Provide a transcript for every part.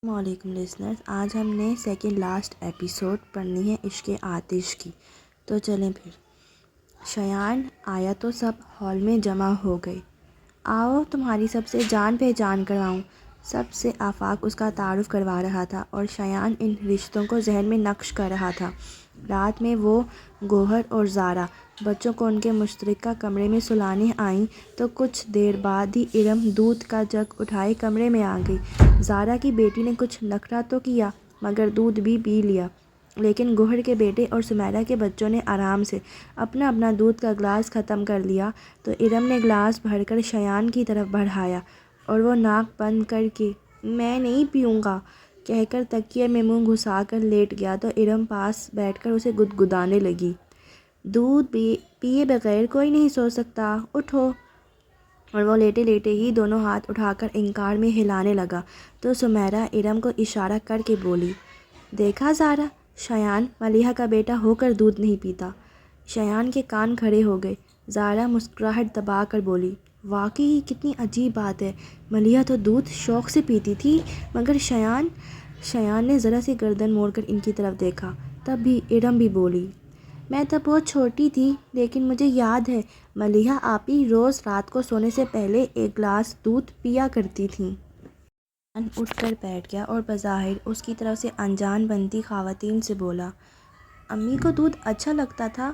السلام علیکم لسنرز، آج ہم نے سیکنڈ لاسٹ ایپیسوڈ پڑھنی ہے عشق آتش کی۔ تو چلیں پھر۔ شایان آیا تو سب ہال میں جمع ہو گئے۔ آؤ تمہاری سب سے جان پہچان کرواؤں۔ سب سے آفاق اس کا تعارف کروا رہا تھا اور شایان ان رشتوں کو ذہن میں نقش کر رہا تھا۔ رات میں وہ گوہر اور زارا بچوں کو ان کے مشترکہ کمرے میں سلانے آئیں تو کچھ دیر بعد ہی ارم دودھ کا جگ اٹھائے کمرے میں آ گئی۔ زارا کی بیٹی نے کچھ نخرہ تو کیا مگر دودھ بھی پی لیا، لیکن گوہر کے بیٹے اور سمیرہ کے بچوں نے آرام سے اپنا اپنا دودھ کا گلاس ختم کر لیا تو ارم نے گلاس بھر کر شایان کی طرف بڑھایا اور وہ ناک بند کر کے "میں نہیں پیوں گا" کہہ کر تکیے میں منہ گھسا کر لیٹ گیا تو ارم پاس بیٹھ کر اسے گدگدانے لگی۔ "دودھ پیے بغیر کوئی نہیں سو سکتا، اٹھو"، اور وہ لیٹے لیٹے ہی دونوں ہاتھ اٹھا کر انکار میں ہلانے لگا تو سمیرہ ارم کو اشارہ کر کے بولی، "دیکھا زارا، شایان ملیحہ کا بیٹا ہو کر دودھ نہیں پیتا"۔ شایان کے کان کھڑے ہو گئے۔ زارا مسکراہٹ دبا کر بولی، "واقعی کتنی عجیب بات ہے، ملیحہ تو دودھ شوق سے پیتی تھی مگر شایان"۔ شایان نے ذرا سی گردن موڑ کر ان کی طرف دیکھا۔ تب بھی ارم بھی بولی، "میں تب بہت چھوٹی تھی لیکن مجھے یاد ہے ملیحہ آپی روز رات کو سونے سے پہلے ایک گلاس دودھ پیا کرتی تھیں"۔ شایان اٹھ کر بیٹھ گیا اور بظاہر اس کی طرف سے انجان بنتی خواتین سے بولا، "امی کو دودھ اچھا لگتا تھا"۔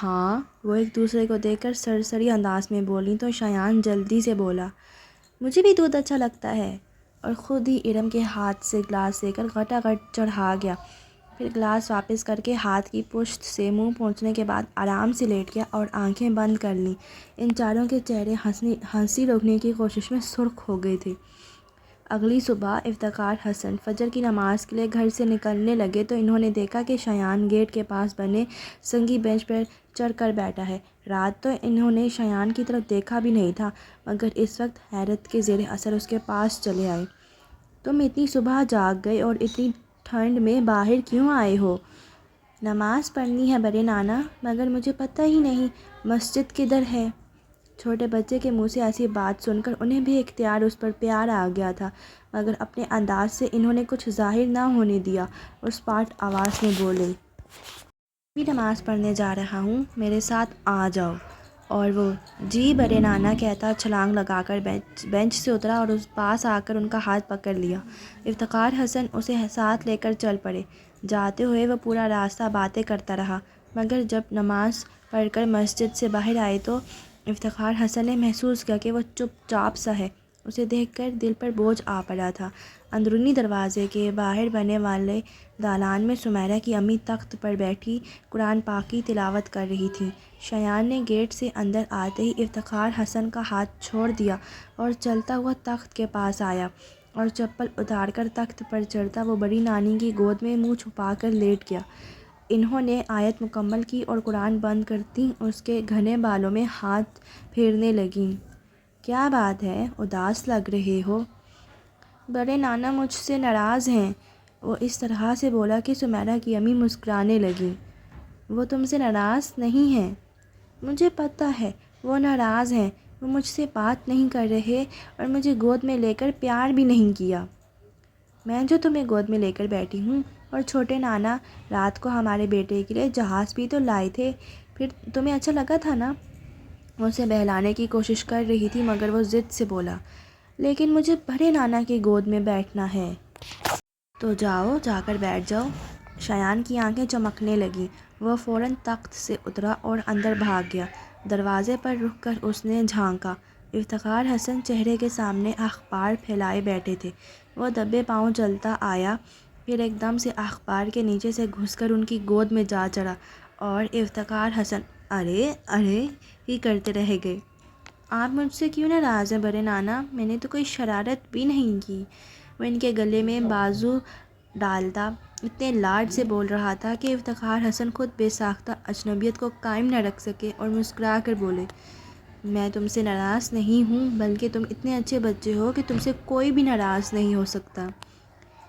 "ہاں"، وہ ایک دوسرے کو دیکھ کر سرسری انداز میں بولیں تو شایان جلدی سے بولا، "مجھے بھی دودھ اچھا لگتا ہے"، اور خود ہی ارم کے ہاتھ سے گلاس لے کر غٹا غٹ چڑھا گیا، پھر گلاس واپس کر کے ہاتھ کی پشت سے منہ پوچھنے کے بعد آرام سے لیٹ گیا اور آنکھیں بند کر لیں۔ ان چاروں کے چہرے ہنسی روکنے کی کوشش میں سرخ ہو گئے تھے۔ اگلی صبح افتخار حسن فجر کی نماز کے لیے گھر سے نکلنے لگے تو انہوں نے دیکھا کہ شایان گیٹ کے پاس بنے سنگی بینچ پر چڑھ کر بیٹھا ہے۔ رات تو انہوں نے شایان کی طرف دیکھا بھی نہیں تھا مگر اس وقت حیرت کے زیر اثر اس کے پاس چلے آئے۔ "تم اتنی صبح جاگ گئے اور اتنی ٹھنڈ میں باہر کیوں آئے ہو"۔ "نماز پڑھنی ہے بڑے نانا، مگر مجھے پتہ ہی نہیں مسجد کدھر ہے"۔ چھوٹے بچے کے منہ سے ایسی بات سن کر انہیں بھی اختیار اس پر پیار آ گیا تھا مگر اپنے انداز سے انہوں نے کچھ ظاہر نہ ہونے دیا اور سپاٹ آواز میں بولے، "میں بھی نماز پڑھنے جا رہا ہوں، میرے ساتھ آ جاؤ"۔ اور وہ "جی بڑے نانا" کہتا چھلانگ لگا کر بینچ سے اترا اور پاس آ کر ان کا ہاتھ پکڑ لیا۔ افتخار حسن اسے ساتھ لے کر چل پڑے۔ جاتے ہوئے وہ پورا راستہ باتیں کرتا رہا مگر جب نماز پڑھ کر مسجد سے باہر آئے تو افتخار حسن نے محسوس کیا کہ وہ چپ چاپ سا ہے۔ اسے دیکھ کر دل پر بوجھ آ پڑا تھا۔ اندرونی دروازے کے باہر بننے والے دالان میں سمیرہ کی امی تخت پر بیٹھی قرآن پاک کی تلاوت کر رہی تھیں۔ شایان نے گیٹ سے اندر آتے ہی افتخار حسن کا ہاتھ چھوڑ دیا اور چلتا ہوا تخت کے پاس آیا اور چپل اتار کر تخت پر چڑھتا وہ بڑی نانی کی گود میں منہ چھپا کر لیٹ گیا۔ انہوں نے آیت مکمل کی اور قرآن بند کرتیں اس کے گھنے بالوں میں ہاتھ پھیرنے لگیں۔ "کیا بات ہے، اداس لگ رہے ہو"۔ "بڑے نانا مجھ سے ناراض ہیں"۔ وہ اس طرح سے بولا کہ سمیرہ کی امی مسکرانے لگیں۔ "وہ تم سے ناراض نہیں ہیں"۔ "مجھے پتہ ہے وہ ناراض ہیں، وہ مجھ سے بات نہیں کر رہے اور مجھے گود میں لے کر پیار بھی نہیں کیا"۔ "میں جو تمہیں گود میں لے کر بیٹھی ہوں، اور چھوٹے نانا رات کو ہمارے بیٹے کے لیے جہاز بھی تو لائے تھے، پھر تمہیں اچھا لگا تھا نا"۔ وہ اسے بہلانے کی کوشش کر رہی تھی مگر وہ ضد سے بولا، "لیکن مجھے بڑے نانا کی گود میں بیٹھنا ہے"۔ "تو جاؤ، جا کر بیٹھ جاؤ"۔ شایان کی آنکھیں چمکنے لگیں۔ وہ فوراً تخت سے اترا اور اندر بھاگ گیا۔ دروازے پر رک کر اس نے جھانکا۔ افتخار حسن چہرے کے سامنے اخبار پھیلائے بیٹھے تھے۔ وہ دبے پاؤں چلتا آیا، پھر ایک دم سے اخبار کے نیچے سے گھس کر ان کی گود میں جا چڑھا اور افتخار حسن "ارے ارے" ہی کرتے رہ گئے۔ "آپ مجھ سے کیوں ناراض ہیں بڑے نانا، میں نے تو کوئی شرارت بھی نہیں کی"۔ وہ ان کے گلے میں بازو ڈالتا اتنے لاڈ سے بول رہا تھا کہ افتخار حسن خود بے ساختہ اجنبیت کو قائم نہ رکھ سکے اور مسکرا کر بولے، "میں تم سے ناراض نہیں ہوں بلکہ تم اتنے اچھے بچے ہو کہ تم سے کوئی بھی ناراض نہیں ہو سکتا"۔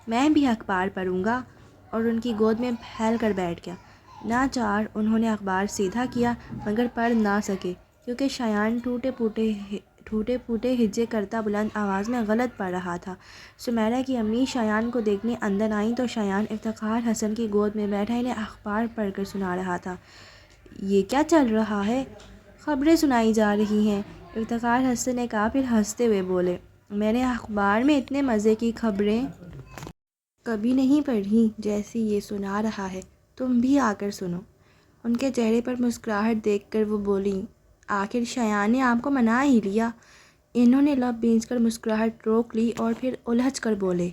"میں بھی اخبار پڑھوں گا"، اور ان کی گود میں پھیل کر بیٹھ گیا۔ ناچار انہوں نے اخبار سیدھا کیا مگر پڑھ نہ سکے کیونکہ شایان ٹوٹے ٹوٹے پھوٹے ہجے کرتا بلند آواز میں غلط پڑھ رہا تھا۔ سمیرہ کی امی شایان کو دیکھنے اندر آئیں تو شایان افتخار حسن کی گود میں بیٹھا انہیں اخبار پڑھ کر سنا رہا تھا۔ یہ کیا چل رہا ہے؟ خبریں سنائی جا رہی ہیں، افتخار حسن نے کہا، پھر ہنستے ہوئے بولے، میں نے اخبار میں اتنے مزے کی خبریں کبھی نہیں پڑھی جیسی یہ سنا رہا ہے، تم بھی آ کر سنو۔ ان کے چہرے پر مسکراہٹ دیکھ کر وہ بولیں، آخر شایان نے آپ کو منا ہی لیا۔ انہوں نے لب بھینچ کر مسکراہٹ روک لی اور پھر الجھ کر بولے،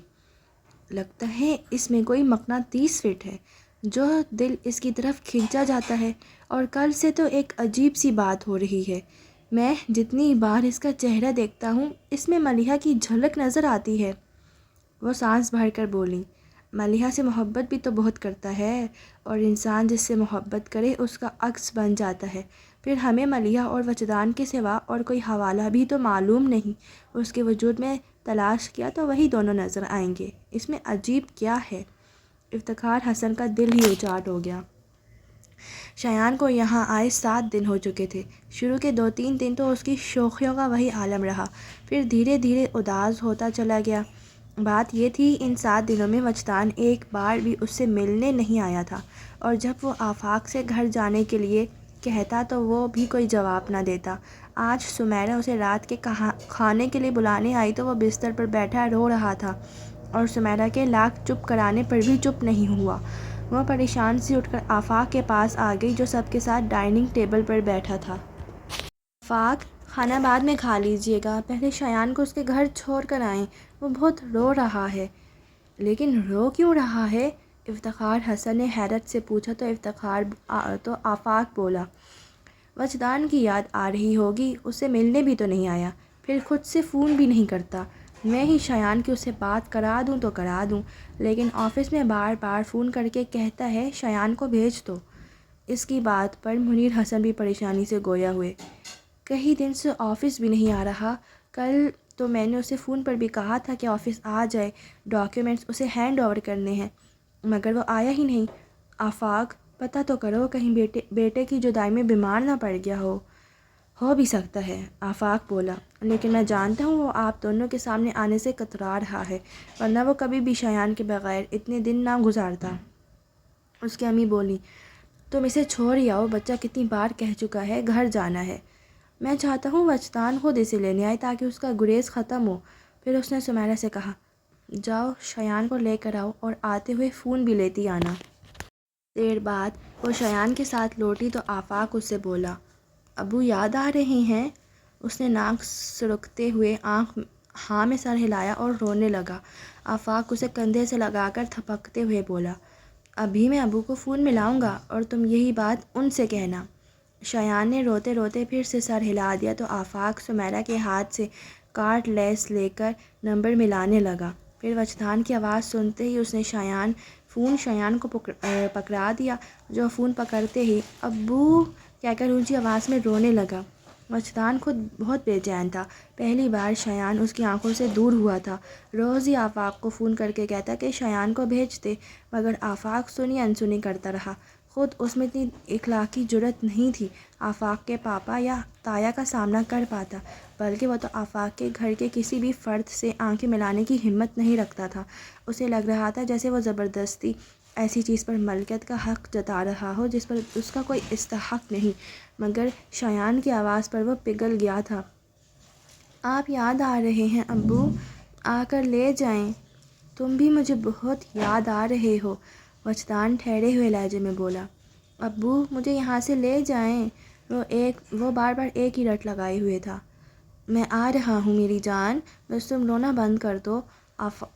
لگتا ہے اس میں کوئی مقناطیس فٹ ہے جو دل اس کی طرف کھینچا جاتا ہے، اور کل سے تو ایک عجیب سی بات ہو رہی ہے، میں جتنی بار اس کا چہرہ دیکھتا ہوں اس میں ملیحہ کی جھلک نظر آتی ہے۔ وہ سانس بھر کر بولیں، ملیحہ سے محبت بھی تو بہت کرتا ہے، اور انسان جس سے محبت کرے اس کا عکس بن جاتا ہے، پھر ہمیں ملیحہ اور وجدان کے سوا اور کوئی حوالہ بھی تو معلوم نہیں، اس کے وجود میں تلاش کیا تو وہی دونوں نظر آئیں گے، اس میں عجیب کیا ہے؟ افتخار حسن کا دل ہی اچاٹ ہو گیا۔ شایان کو یہاں آئے 7 دن ہو چکے تھے۔ شروع کے 2-3 دن تو اس کی شوخیوں کا وہی عالم رہا، پھر دھیرے دھیرے اداس ہوتا چلا گیا۔ بات یہ تھی ان 7 دنوں میں وجدان ایک بار بھی اس سے ملنے نہیں آیا تھا، اور جب وہ آفاق سے گھر جانے کے لیے کہتا تو وہ بھی کوئی جواب نہ دیتا۔ آج سمیرہ اسے رات کے کھانے کے لیے بلانے آئی تو وہ بستر پر بیٹھا رو رہا تھا، اور سمیرہ کے لاکھ چپ کرانے پر بھی چپ نہیں ہوا۔ وہ پریشان سی اٹھ کر آفاق کے پاس آ گئی جو سب کے ساتھ ڈائننگ ٹیبل پر بیٹھا تھا۔ آفاق، کھانا بعد میں کھا لیجیے گا، پہلے شایان کو اس کے گھر چھوڑ کر آئیں، وہ بہت رو رہا ہے۔ لیکن رو کیوں رہا ہے؟ افتخار حسن نے حیرت سے پوچھا تو آفاق بولا، وجدان کی یاد آ رہی ہوگی، اسے ملنے بھی تو نہیں آیا، پھر خود سے فون بھی نہیں کرتا، میں ہی شایان کی اسے بات کرا دوں تو کرا دوں، لیکن آفس میں بار بار فون کر کے کہتا ہے شایان کو بھیج دو۔ اس کی بات پر منیر حسن بھی پریشانی سے گویا ہوئے، کئی دن سے آفس بھی نہیں آ رہا، کل تو میں نے اسے فون پر بھی کہا تھا کہ آفس آ جائے، ڈاکیومنٹس اسے ہینڈ اوور کرنے ہیں، مگر وہ آیا ہی نہیں۔ آفاق، پتہ تو کرو کہیں بیٹے کی جدائی میں بیمار نہ پڑ گیا ہو بھی سکتا ہے، آفاق بولا، لیکن میں جانتا ہوں وہ آپ دونوں کے سامنے آنے سے کترا رہا ہے، ورنہ وہ کبھی بھی شایان کے بغیر اتنے دن نہ گزارتا۔ اس کی امی بولی، تم اسے چھوڑ ہی آؤ، بچہ کتنی بار کہہ چکا ہے گھر جانا ہے۔ میں چاہتا ہوں وجدان خود اسے لینے آئے تاکہ اس کا گریز ختم ہو۔ پھر اس نے سمیرہ سے کہا، جاؤ شایان کو لے کر آؤ اور آتے ہوئے فون بھی لیتی آنا۔ دیر بعد وہ شایان کے ساتھ لوٹی تو آفاق اس سے بولا، ابو یاد آ رہے ہیں؟ اس نے ناک سرکتے ہوئے ہاں میں سر ہلایا اور رونے لگا۔ آفاق اسے کندھے سے لگا کر تھپکتے ہوئے بولا، ابھی میں ابو کو فون ملاؤں گا اور تم یہی بات ان سے کہنا۔ شایان نے روتے روتے پھر سے سر ہلا دیا تو آفاق سمیرہ کے ہاتھ سے کارڈ لیس لے کر نمبر ملانے لگا۔ پھر وجدان کی آواز سنتے ہی اس نے شایان کو پکڑا دیا، جو فون پکڑتے ہی ابو کہہ کر اونچی آواز میں رونے لگا۔ وجدان خود بہت بے چین تھا، پہلی بار شایان اس کی آنکھوں سے دور ہوا تھا۔ روز ہی آفاق کو فون کر کے کہتا کہ شایان کو بھیج دے، مگر آفاق سنی انسنی کرتا رہا، خود اس میں اتنی اخلاقی جرأت نہیں تھی آفاق کے پاپا یا تایا کا سامنا کر پاتا، بلکہ وہ تو آفاق کے گھر کے کسی بھی فرد سے آنکھیں ملانے کی ہمت نہیں رکھتا تھا۔ اسے لگ رہا تھا جیسے وہ زبردستی ایسی چیز پر ملکیت کا حق جتا رہا ہو جس پر اس کا کوئی استحق نہیں، مگر شایان کی آواز پر وہ پگھل گیا تھا۔ آپ یاد آ رہے ہیں ابو، آ کر لے جائیں، تم بھی مجھے بہت یاد آ رہے ہو، وجدان ٹھہرے ہوئے لہجے میں بولا۔ ابو مجھے یہاں سے لے جائیں، وہ بار بار ایک ہی رٹ لگائے ہوئے تھا۔ میں آ رہا ہوں میری جان، بس تم رونا بند کر دو۔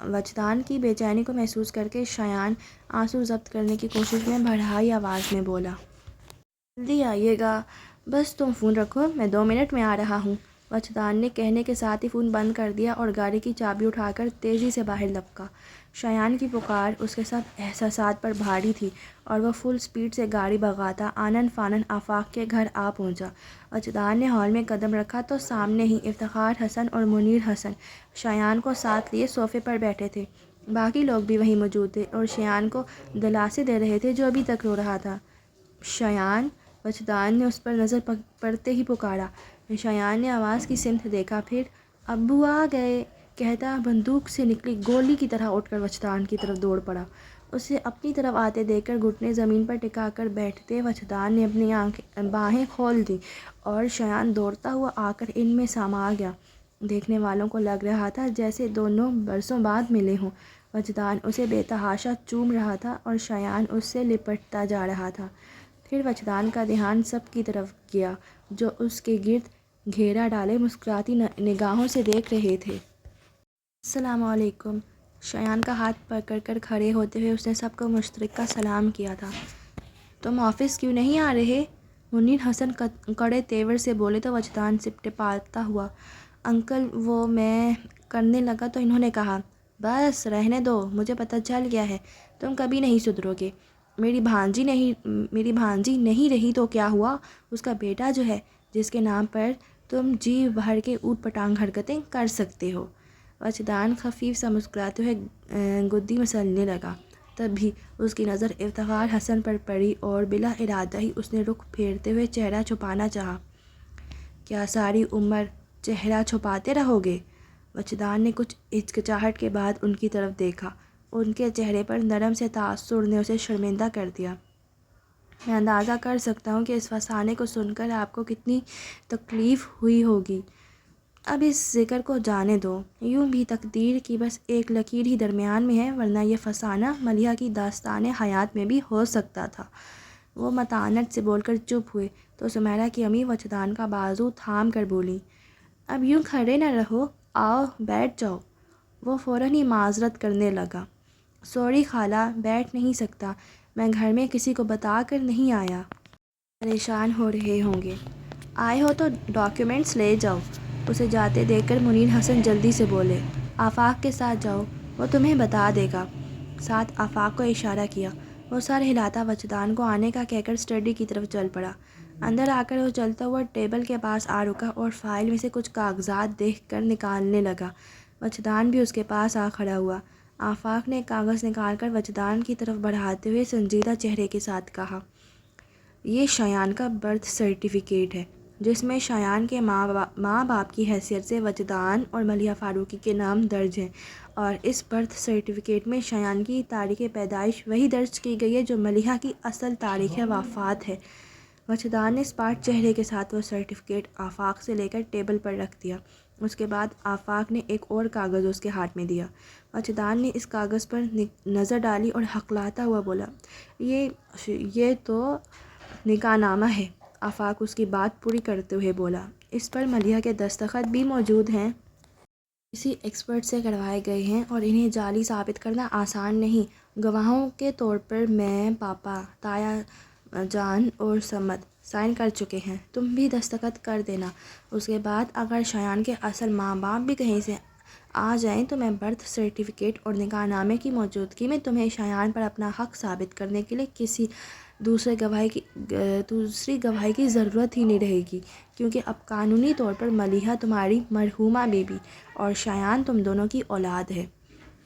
وجدان کی بے چینی کو محسوس کر کے شایان آنسو ضبط کرنے کی کوشش میں بڑھائی آواز میں بولا، جلدی آئیے گا، بس تم فون رکھو، میں 2 منٹ میں آ رہا ہوں۔ وجدان نے کہنے کے ساتھ ہی فون بند کر دیا اور گاڑی کی چابی اٹھا کر تیزی سے باہر لپکا۔ شایان کی پکار اس کے سب احساسات پر بھاری تھی اور وہ فل سپیڈ سے گاڑی بھگاتا آنن فانن آفاق کے گھر آ پہنچا۔ وجدان نے ہال میں قدم رکھا تو سامنے ہی افتخار حسن اور منیر حسن شایان کو ساتھ لیے صوفے پر بیٹھے تھے، باقی لوگ بھی وہیں موجود تھے اور شایان کو دلاسے دے رہے تھے جو ابھی تک رو رہا تھا۔ شایان، وجدان نے اس پر نظر پڑتے ہی پکارا، شایان نے آواز کی سمت دیکھا، پھر ابو آ گئے کہتا بندوق سے نکلی گولی کی طرح اٹھ کر وجدان کی طرف دوڑ پڑا۔ اسے اپنی طرف آتے دیکھ کر گھٹنے زمین پر ٹکا کر بیٹھتے وجدان نے اپنی باہیں کھول دیں اور شایان دوڑتا ہوا آ کر ان میں سما گیا۔ دیکھنے والوں کو لگ رہا تھا جیسے دونوں برسوں بعد ملے ہوں۔ وجدان اسے بے تحاشا چوم رہا تھا اور شایان اس سے لپٹتا جا رہا تھا۔ پھر وجدان کا دھیان سب کی طرف گیا جو اس کے گرد گھیرا ڈالے مسکراتی نگاہوں سے دیکھ رہے تھے۔ السلام علیکم۔ شایان کا ہاتھ پکڑ کر کھڑے ہوتے ہوئے اس نے سب کو مشترکہ سلام کیا تھا۔ تم آفس کیوں نہیں آ رہے؟ منیر حسن کڑے تیور سے بولے تو وجدان ٹپاتا ہوا، انکل وہ میں کرنے لگا تو انہوں نے کہا بس رہنے دو، مجھے پتہ چل گیا ہے تم کبھی نہیں سدھرو گے۔ میری بھانجی نہیں رہی تو کیا ہوا؟ اس کا بیٹا جو ہے جس کے نام پر تم جی بھر کے اوٹ پٹانگ حرکتیں کر سکتے ہو۔ وجدان خفیف سا مسکراتے ہوئے گدی مسلنے لگا، تب بھی اس کی نظر افتخار حسن پر پڑی اور بلا ارادہ ہی اس نے رخ پھیرتے ہوئے چہرہ چھپانا چاہا۔ کیا ساری عمر چہرہ چھپاتے رہو گے؟ وجدان نے کچھ ہچکچاہٹ کے بعد ان کی طرف دیکھا۔ ان کے چہرے پر نرم سے تاثر نے اسے شرمندہ کر دیا۔ میں اندازہ کر سکتا ہوں کہ اس فسانے کو سن کر آپ کو کتنی تکلیف ہوئی ہوگی۔ اب اس ذکر کو جانے دو، یوں بھی تقدیر کی بس ایک لکیر ہی درمیان میں ہے، ورنہ یہ فسانہ ملیحہ کی داستان حیات میں بھی ہو سکتا تھا۔ وہ متانت سے بول کر چپ ہوئے تو سمیرہ کی امی وجدان کا بازو تھام کر بولیں اب یوں کھڑے نہ رہو، آؤ بیٹھ جاؤ۔ وہ فوراً ہی معذرت کرنے لگا، سوری خالہ بیٹھ نہیں سکتا، میں گھر میں کسی کو بتا کر نہیں آیا۔ پریشان ہو رہے ہوں گے، آئے ہو تو ڈاکیومنٹس لے جاؤ۔ اسے جاتے دیکھ کر منیر حسن جلدی سے بولے آفاق کے ساتھ جاؤ، وہ تمہیں بتا دے گا۔ ساتھ آفاق کو اشارہ کیا۔ وہ سر ہلاتا وجدان کو آنے کا کہہ کر اسٹڈی کی طرف چل پڑا۔ اندر آ کر وہ چلتا ہوا ٹیبل کے پاس آ رکا اور فائل میں سے کچھ کاغذات دیکھ کر نکالنے لگا۔ وجدان بھی اس کے پاس آ کھڑا ہوا۔ آفاق نے ایک کاغذ نکال کر وجدان کی طرف بڑھاتے ہوئے سنجیدہ چہرے کے ساتھ کہا یہ شایان کا برتھ سرٹیفکیٹ ہے جس میں شایان کے ماں باپ کی حیثیت سے وجدان اور ملیحہ فاروقی کے نام درج ہیں، اور اس برتھ سرٹیفکیٹ میں شایان کی تاریخ پیدائش وہی درج کی گئی ہے جو ملیحہ کی اصل تاریخ وفات ہے۔ وجدان نے اسپاٹ چہرے کے ساتھ وہ سرٹیفکیٹ آفاق سے لے کر ٹیبل پر رکھ دیا۔ اس کے بعد آفاق نے ایک اور کاغذ اس کے ہاتھ میں دیا۔ وجدان نے اس کاغذ پر نظر ڈالی اور ہقلاتا ہوا بولا یہ تو نکاح نامہ ہے۔ آفاق اس کی بات پوری کرتے ہوئے بولا اس پر ملیحہ کے دستخط بھی موجود ہیں، کسی ایکسپرٹ سے کروائے گئے ہیں اور انہیں جعلی ثابت کرنا آسان نہیں۔ گواہوں کے طور پر میں، پاپا، تایا جان اور سمد سائن کر چکے ہیں، تم بھی دستخط کر دینا۔ اس کے بعد اگر شایان کے اصل ماں باپ بھی کہیں سے آ جائیں تو میں برتھ سرٹیفکیٹ اور نکاح نامے کی موجودگی میں تمہیں شایان پر اپنا حق ثابت کرنے کے لیے کسی دوسری گواہی کی ضرورت ہی نہیں رہے گی، کیونکہ اب قانونی طور پر ملیحہ تمہاری مرحومہ بیوی اور شایان تم دونوں کی اولاد ہے۔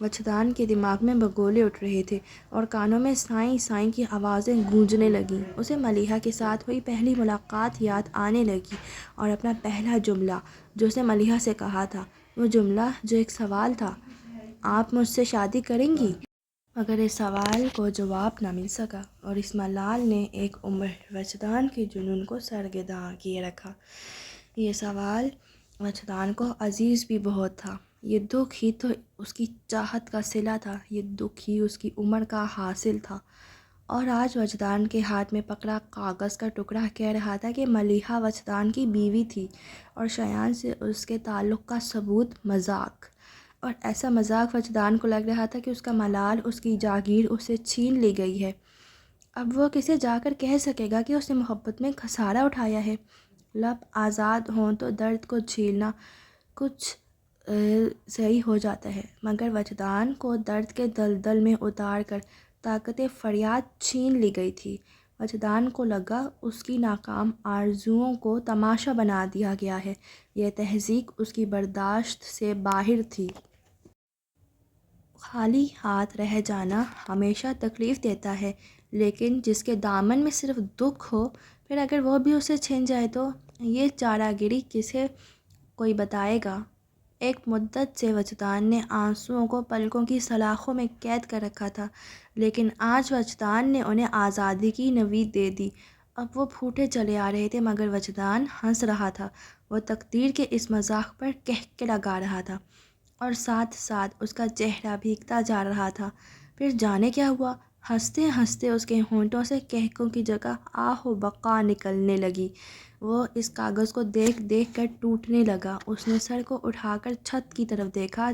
وجدان کے دماغ میں بگولے اٹھ رہے تھے اور کانوں میں سائیں سائیں کی آوازیں گونجنے لگیں۔ اسے ملیحہ کے ساتھ ہوئی پہلی ملاقات یاد آنے لگی اور اپنا پہلا جملہ جو اسے ملیحہ سے کہا تھا، وہ جملہ جو ایک سوال تھا، آپ مجھ سے شادی کریں گی؟ مگر اس سوال کو جواب نہ مل سکا اور اس ملال نے ایک عمر وجدان کے جنون کو سرگرداں کیے رکھا۔ یہ سوال وجدان کو عزیز بھی بہت تھا۔ یہ دکھ ہی تو اس کی چاہت کا صلہ تھا، یہ دکھ ہی اس کی عمر کا حاصل تھا۔ اور آج وجدان کے ہاتھ میں پکڑا کاغذ کا ٹکڑا کہہ رہا تھا کہ ملیحہ وجدان کی بیوی تھی اور شایان سے اس کے تعلق کا ثبوت مذاق، اور ایسا مذاق وجدان کو لگ رہا تھا کہ اس کا ملال، اس کی جاگیر اس سے چھین لی گئی ہے۔ اب وہ کسے جا کر کہہ سکے گا کہ اس نے محبت میں خسارہ اٹھایا ہے؟ لب آزاد ہوں تو درد کو جھیلنا کچھ صحیح ہو جاتا ہے، مگر وجدان کو درد کے دلدل میں اتار کر طاقت فریاد چھین لی گئی تھی۔ وجدان کو لگا اس کی ناکام آرزوؤں کو تماشا بنا دیا گیا ہے، یہ تہذیب اس کی برداشت سے باہر تھی۔ خالی ہاتھ رہ جانا ہمیشہ تکلیف دیتا ہے، لیکن جس کے دامن میں صرف دکھ ہو پھر اگر وہ بھی اسے چھن جائے تو یہ چارہ گیری کسے کوئی بتائے گا؟ ایک مدت سے وجدان نے آنسوؤں کو پلکوں کی سلاخوں میں قید کر رکھا تھا، لیکن آج وجدان نے انہیں آزادی کی نوید دے دی۔ اب وہ پھوٹے چلے آ رہے تھے مگر وجدان ہنس رہا تھا۔ وہ تقدیر کے اس مذاق پر کہکے لگا رہا تھا اور ساتھ ساتھ اس کا چہرہ بھیگتا جا رہا تھا۔ پھر جانے کیا ہوا، ہنستے ہنستے اس کے ہونٹوں سے کہکوں کی جگہ آہ و بقا نکلنے لگی۔ وہ اس کاغذ کو دیکھ دیکھ کر ٹوٹنے لگا۔ اس نے سر کو اٹھا کر چھت کی طرف دیکھا،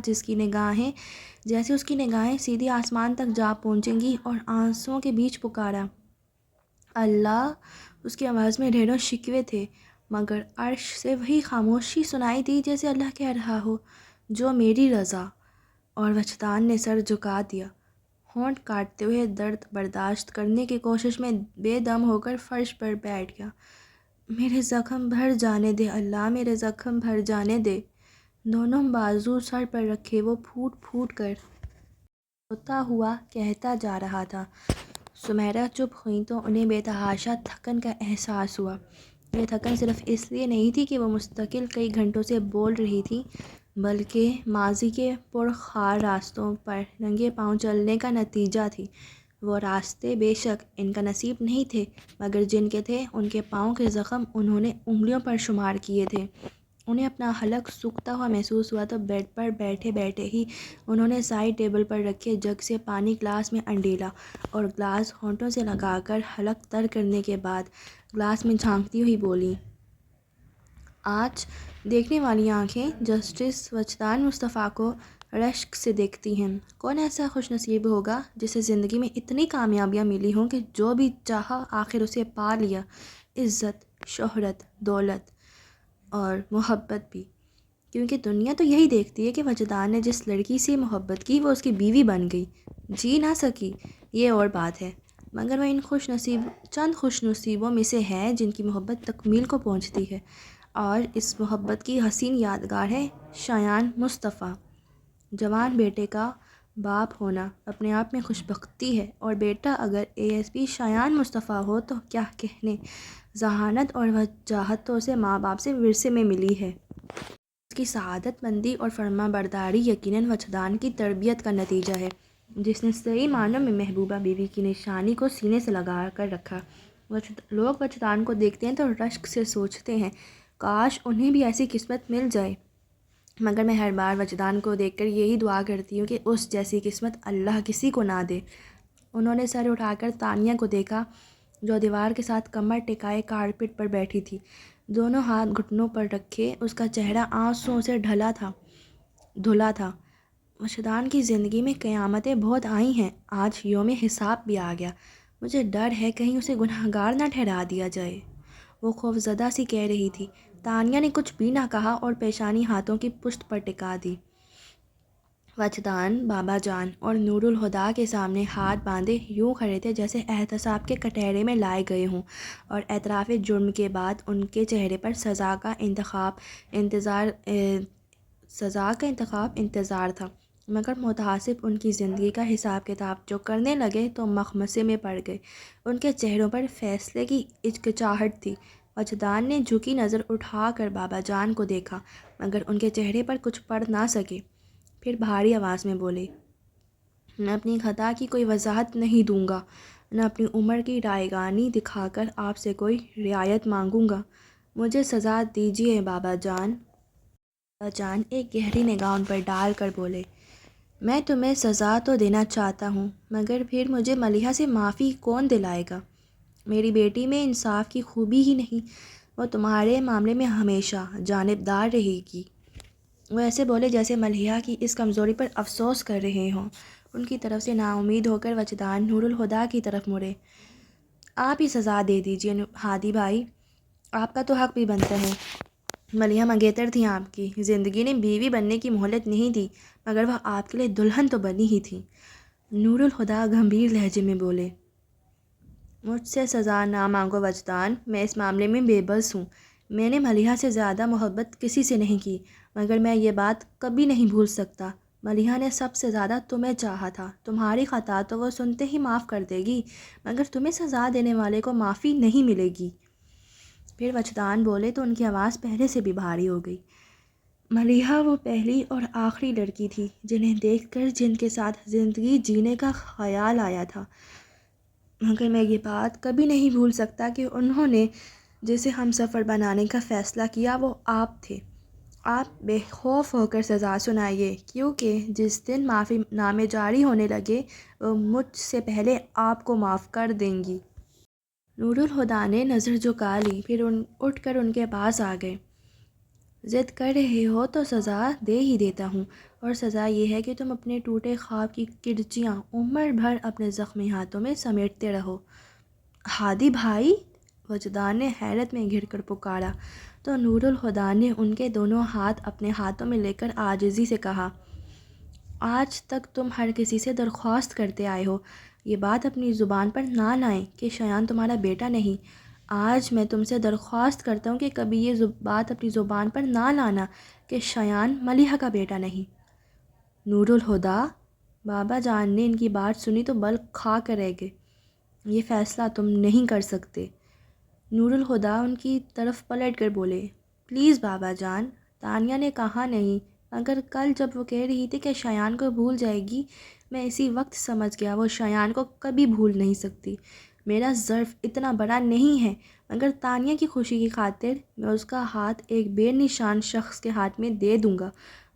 جیسے اس کی نگاہیں سیدھی آسمان تک جا پہنچیں گی، اور آنسوؤں کے بیچ پکارا، اللہ! اس کی آواز میں ڈھیروں شکوے تھے، مگر عرش سے وہی خاموشی سنائی دی جیسے اللہ کہہ رہا ہو، جو میری رضا۔ اور وجدان نے سر جھکا دیا، ہونٹ کاٹتے ہوئے درد برداشت کرنے کی کوشش میں بے دم ہو کر فرش پر بیٹھ گیا۔ میرے زخم بھر جانے دے اللہ، میرے زخم بھر جانے دے۔ دونوں بازو سر پر رکھے وہ پھوٹ پھوٹ کر روتا ہوا کہتا جا رہا تھا۔ سمیرہ چپ ہوئیں تو انہیں بے تحاشا تھکن کا احساس ہوا۔ یہ تھکن صرف اس لیے نہیں تھی کہ وہ مستقل کئی گھنٹوں سے بول رہی تھیں، بلکہ ماضی کے پرخار راستوں پر ننگے پاؤں چلنے کا نتیجہ تھی۔ وہ راستے بے شک ان کا نصیب نہیں تھے، مگر جن کے تھے ان کے پاؤں کے زخم انہوں نے انگلیوں پر شمار کیے تھے۔ انہیں اپنا حلق سوکھتا ہوا محسوس ہوا تو بیڈ پر بیٹھے بیٹھے ہی انہوں نے سائڈ ٹیبل پر رکھے جگ سے پانی گلاس میں انڈیلا، اور گلاس ہونٹوں سے لگا کر حلق تر کرنے کے بعد گلاس میں جھانکتی ہوئی بولیں، آج دیکھنے والی آنکھیں جسٹس وجدان مصطفیٰ کو رشک سے دیکھتی ہیں۔ کون ایسا خوش نصیب ہوگا جسے زندگی میں اتنی کامیابیاں ملی ہوں کہ جو بھی چاہا آخر اسے پا لیا، عزت، شہرت، دولت اور محبت بھی، کیونکہ دنیا تو یہی دیکھتی ہے کہ وجدان نے جس لڑکی سے محبت کی وہ اس کی بیوی بن گئی، جی نہ سکی، یہ اور بات ہے، مگر وہ ان چند خوش نصیبوں میں سے ہے جن کی محبت تکمیل کو پہنچتی ہے، اور اس محبت کی حسین یادگار ہے شایان مصطفیٰ۔ جوان بیٹے کا باپ ہونا اپنے آپ میں خوش بختی ہے، اور بیٹا اگر ASP شایان مصطفیٰ ہو تو کیا کہنے، ذہانت اور وجاہت تو اسے ماں باپ سے ورثے میں ملی ہے۔ اس کی سعادت مندی اور فرما برداری یقیناً وجدان کی تربیت کا نتیجہ ہے، جس نے صحیح معنوں میں محبوبہ بیوی کی نشانی کو سینے سے لگا کر رکھا۔ لوگ وجدان کو دیکھتے ہیں تو رشک سے سوچتے ہیں، کاش انہیں بھی ایسی قسمت مل جائے، مگر میں ہر بار وجدان کو دیکھ کر یہی دعا کرتی ہوں کہ اس جیسی قسمت اللہ کسی کو نہ دے۔ انہوں نے سر اٹھا کر تانیہ کو دیکھا، جو دیوار کے ساتھ کمر ٹکائے کارپٹ پر بیٹھی تھی، دونوں ہاتھ گھٹنوں پر رکھے۔ اس کا چہرہ آنسوؤں سے دھلا تھا۔ وجدان کی زندگی میں قیامتیں بہت آئی ہیں، آج یوم حساب بھی آ گیا، مجھے ڈر ہے کہیں اسے گنہگار نہ ٹھہرا دیا جائے، وہ خوفزدہ سی کہہ رہی تھی۔ تانیہ نے کچھ بھی نہ کہا اور پیشانی ہاتھوں کی پشت پر ٹکا دی۔ وجدان، بابا جان اور نور الہدیٰ کے سامنے ہاتھ باندھے یوں کھڑے تھے جیسے احتساب کے کٹہرے میں لائے گئے ہوں، اور اعتراف جرم کے بعد ان کے چہرے پر سزا کا انتظار تھا، مگر محتسب ان کی زندگی کا حساب کتاب جو کرنے لگے تو مخمصے میں پڑ گئے۔ ان کے چہروں پر فیصلے کی ہچکچاہٹ تھی۔ وجدان نے جھکی نظر اٹھا کر بابا جان کو دیکھا، مگر ان کے چہرے پر کچھ پڑھ نہ سکے۔ پھر بھاری آواز میں بولے، میں اپنی خطا کی کوئی وضاحت نہیں دوں گا، نہ اپنی عمر کی رائیگانی دکھا کر آپ سے کوئی رعایت مانگوں گا، مجھے سزا دیجیے بابا جان۔ بابا جان ایک گہری نگاہ ان پر ڈال کر بولے، میں تمہیں سزا تو دینا چاہتا ہوں، مگر پھر مجھے ملیحہ سے معافی کون دلائے گا؟ میری بیٹی میں انصاف کی خوبی ہی نہیں، وہ تمہارے معاملے میں ہمیشہ جانبدار رہے گی۔ وہ ایسے بولے جیسے ملیحہ کی اس کمزوری پر افسوس کر رہے ہوں۔ ان کی طرف سے نا امید ہو کر وجدان نور الہدیٰ کی طرف مڑے، آپ ہی سزا دے دیجیے ہادی بھائی، آپ کا تو حق بھی بنتا ہے، ملیحہ منگیتر تھیں آپ کی، زندگی نے بیوی بننے کی مہلت نہیں دی، مگر وہ آپ کے لیے دلہن تو بنی ہی تھی۔ نور الہدیٰ گمبھیر لہجے میں بولے، مجھ سے سزا نہ مانگو وجدان، میں اس معاملے میں بے بس ہوں، میں نے ملیحہ سے زیادہ محبت کسی سے نہیں کی، مگر میں یہ بات کبھی نہیں بھول سکتا، ملیحہ نے سب سے زیادہ تمہیں چاہا تھا، تمہاری خطا تو وہ سنتے ہی معاف کر دے گی، مگر تمہیں سزا دینے والے کو معافی نہیں ملے گی۔ پھر وجدان بولے تو ان کی آواز پہلے سے بھی بھاری ہو گئی۔ ملیحہ وہ پہلی اور آخری لڑکی تھی جنہیں دیکھ کر جن کے ساتھ زندگی جینے کا خیال آیا تھا، مگر میں یہ بات کبھی نہیں بھول سکتا کہ انہوں نے جسے ہم سفر بنانے کا فیصلہ کیا وہ آپ تھے۔ آپ بے خوف ہو کر سزا سنائیے، کیونکہ جس دن معافی نامے جاری ہونے لگے وہ مجھ سے پہلے آپ کو معاف کر دیں گی۔ نور الہدیٰ نے نظر جھکا لی، پھر اٹھ کر ان کے پاس آ گئے۔ ضد کر رہے ہو تو سزا دے ہی دیتا ہوں، اور سزا یہ ہے کہ تم اپنے ٹوٹے خواب کی کرچیاں عمر بھر اپنے زخمی ہاتھوں میں سمیٹتے رہو۔ ہادی بھائی، وجدان نے حیرت میں گھر کر پکارا تو نور الہدیٰ نے ان کے دونوں ہاتھ اپنے ہاتھوں میں لے کر عاجزی سے کہا، آج تک تم ہر کسی سے درخواست کرتے آئے ہو، یہ بات اپنی زبان پر نہ لائیں کہ شایان تمہارا بیٹا نہیں۔ آج میں تم سے درخواست کرتا ہوں کہ کبھی یہ بات اپنی زبان پر نہ لانا کہ شایان ملیحہ کا بیٹا نہیں۔ نور الہدیٰ، بابا جان نے ان کی بات سنی تو بل کھا کر رہ گئے۔ یہ فیصلہ تم نہیں کر سکتے۔ نور الہدیٰ ان کی طرف پلٹ کر بولے، پلیز بابا جان۔ تانیہ نے کہا، نہیں، مگر کل جب وہ کہہ رہی تھی کہ شایان کو بھول جائے گی، میں اسی وقت سمجھ گیا وہ شایان کو کبھی بھول نہیں سکتی۔ میرا ظرف اتنا بڑا نہیں ہے، مگر تانیہ کی خوشی کی خاطر میں اس کا ہاتھ ایک بے نشان شخص کے ہاتھ میں دے دوں گا،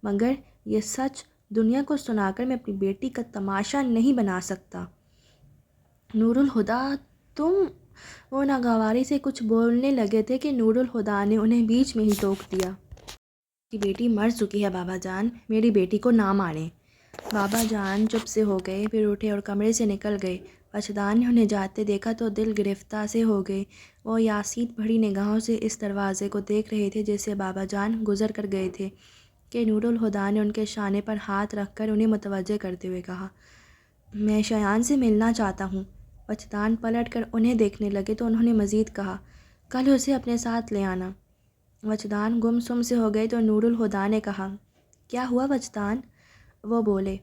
مگر یہ سچ دنیا کو سنا کر میں اپنی بیٹی کا تماشا نہیں بنا سکتا۔ نور الہدیٰ، تم… وہ ناگواری سے کچھ بولنے لگے تھے کہ نور الہدیٰ نے انہیں بیچ میں ہی ٹوک دیا۔ کی بیٹی مر چکی ہے بابا جان، میری بیٹی کو نہ ماریں۔ بابا جان چپ سے ہو گئے، پھر اٹھے اور کمرے سے نکل گئے۔ وجدان نے انہیں جاتے دیکھا تو دل گرفتہ سے ہو گئے۔ وہ یاسین بھری نگاہوں سے اس دروازے کو دیکھ رہے تھے جس سے بابا جان گزر کر گئے تھے کہ نور الہدیٰ نے ان کے شانے پر ہاتھ رکھ کر انہیں متوجہ کرتے ہوئے کہا، میں شایان سے ملنا چاہتا ہوں۔ وجدان پلٹ کر انہیں دیکھنے لگے تو انہوں نے مزید کہا، کل اسے اپنے ساتھ لے آنا۔ وجدان گم سم سے ہو گئے تو نور الہدیٰ نے کہا، کیا ہوا وجدان؟ وہ بولے،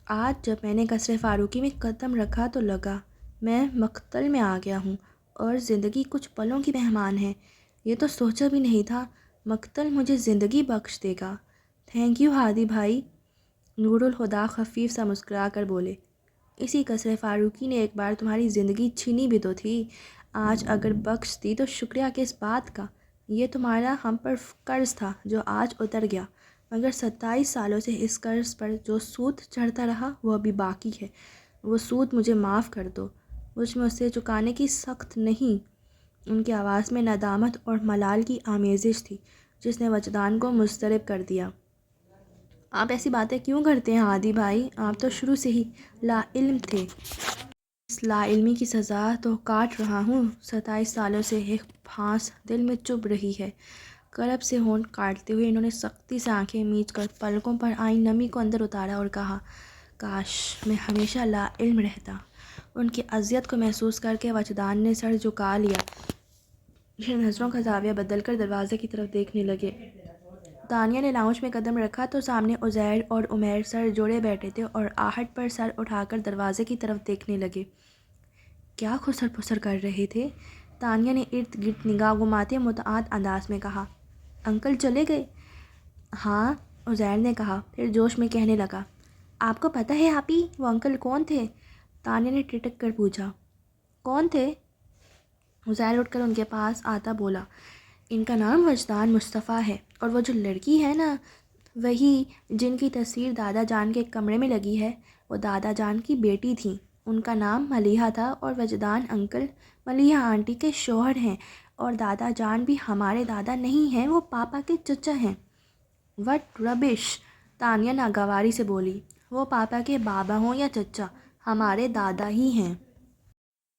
آج جب میں نے قصر فاروقی میں قدم رکھا تو لگا میں مقتل میں آ گیا ہوں اور زندگی کچھ پلوں کی مہمان ہے۔ یہ تو سوچا بھی نہیں تھا مقتل مجھے زندگی بخش دے گا۔ تھینک یو ہادی بھائی۔ نور الہدیٰ خفیف سا مسکرا کر بولے، اسی قصر فاروقی نے ایک بار تمہاری زندگی چھینی بھی تو تھی، آج اگر بخش دی تو شکریہ کس بات کا؟ یہ تمہارا ہم پر قرض تھا جو آج اتر گیا، مگر 27 سالوں سے اس قرض پر جو سود چڑھتا رہا وہ ابھی باقی ہے۔ وہ سود مجھے معاف کر دو، مجھ میں اسے چکانے کی سخت نہیں۔ ان کی آواز میں ندامت اور ملال کی آمیزش تھی جس نے وجدان کو مضطرب کر دیا۔ آپ ایسی باتیں کیوں کرتے ہیں ہادی بھائی؟ آپ تو شروع سے ہی لا علم تھے۔ اس لا علمی کی سزا تو کاٹ رہا ہوں۔ 27 سالوں سے ایک پھانس دل میں چبھ رہی ہے۔ کرب سے ہونٹ کاٹتے ہوئے انہوں نے سختی سے آنکھیں میچ کر پلکوں پر آئی نمی کو اندر اتارا اور کہا، کاش میں ہمیشہ لا علم رہتا۔ ان کی اذیت کو محسوس کر کے وجدان نے سر جھکا لیا، پھر نظروں کا زاویہ بدل کر دروازے کی طرف دیکھنے لگے۔ تانیہ نے لاؤنج میں قدم رکھا تو سامنے عزیر اور عمیر سر جوڑے بیٹھے تھے اور آہٹ پر سر اٹھا کر دروازے کی طرف دیکھنے لگے۔ کیا خسر پسر کر رہے تھے؟ تانیہ نے ارد گرد نگاہ گھماتے متعاد انداز میں کہا، انکل چلے گئے؟ ہاں، عزیر نے کہا، پھر جوش میں کہنے لگا، آپ کو پتہ ہے آپی وہ انکل کون تھے؟ تانیہ نے ٹھٹک کر پوچھا، کون تھے؟ عزیر اٹھ کر ان کے پاس آتا بولا، ان کا نام وجدان مصطفیٰ ہے، اور وہ جو لڑکی ہے نا، وہی جن کی تصویر دادا جان کے کمرے میں لگی ہے، وہ دادا جان کی بیٹی تھیں۔ ان کا نام ملیحہ تھا اور وجدان انکل ملیحہ آنٹی کے شوہر ہیں، اور دادا جان بھی ہمارے دادا نہیں ہیں، وہ پاپا کے چچا ہیں۔ وٹ ربش! تانیہ ناگواری سے بولی، وہ پاپا کے بابا ہوں یا چچا، ہمارے دادا ہی ہیں۔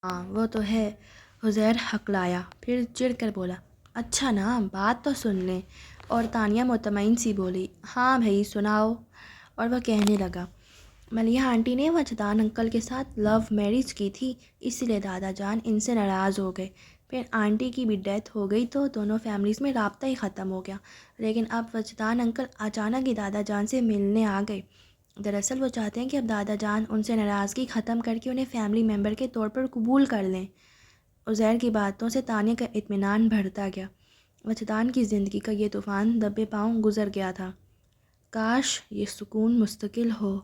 ہاں وہ تو ہے، عزیر ہکلایا، پھر چڑ کر بولا، اچھا نا، بات تو سن لیں۔ اور تانیہ مطمئن سی بولی، ہاں بھائی سناؤ۔ اور وہ کہنے لگا، ملیحہ آنٹی نے وجدان انکل کے ساتھ لو میرج کی تھی، اس لیے دادا جان ان سے ناراض ہو گئے۔ پھر آنٹی کی بھی ڈیتھ ہو گئی تو دونوں فیملیز میں رابطہ ہی ختم ہو گیا، لیکن اب وجدان انکل اچانک ہی دادا جان سے ملنے آ گئے۔ دراصل وہ چاہتے ہیں کہ اب دادا جان ان سے ناراضگی ختم کر کے انہیں فیملی ممبر کے طور پر قبول کر لیں۔ عزیر کی باتوں سے تانیہ کا اطمینان بڑھتا گیا۔ وجدان کی زندگی کا یہ طوفان دبے پاؤں گزر گیا تھا۔ کاش یہ سکون مستقل ہو،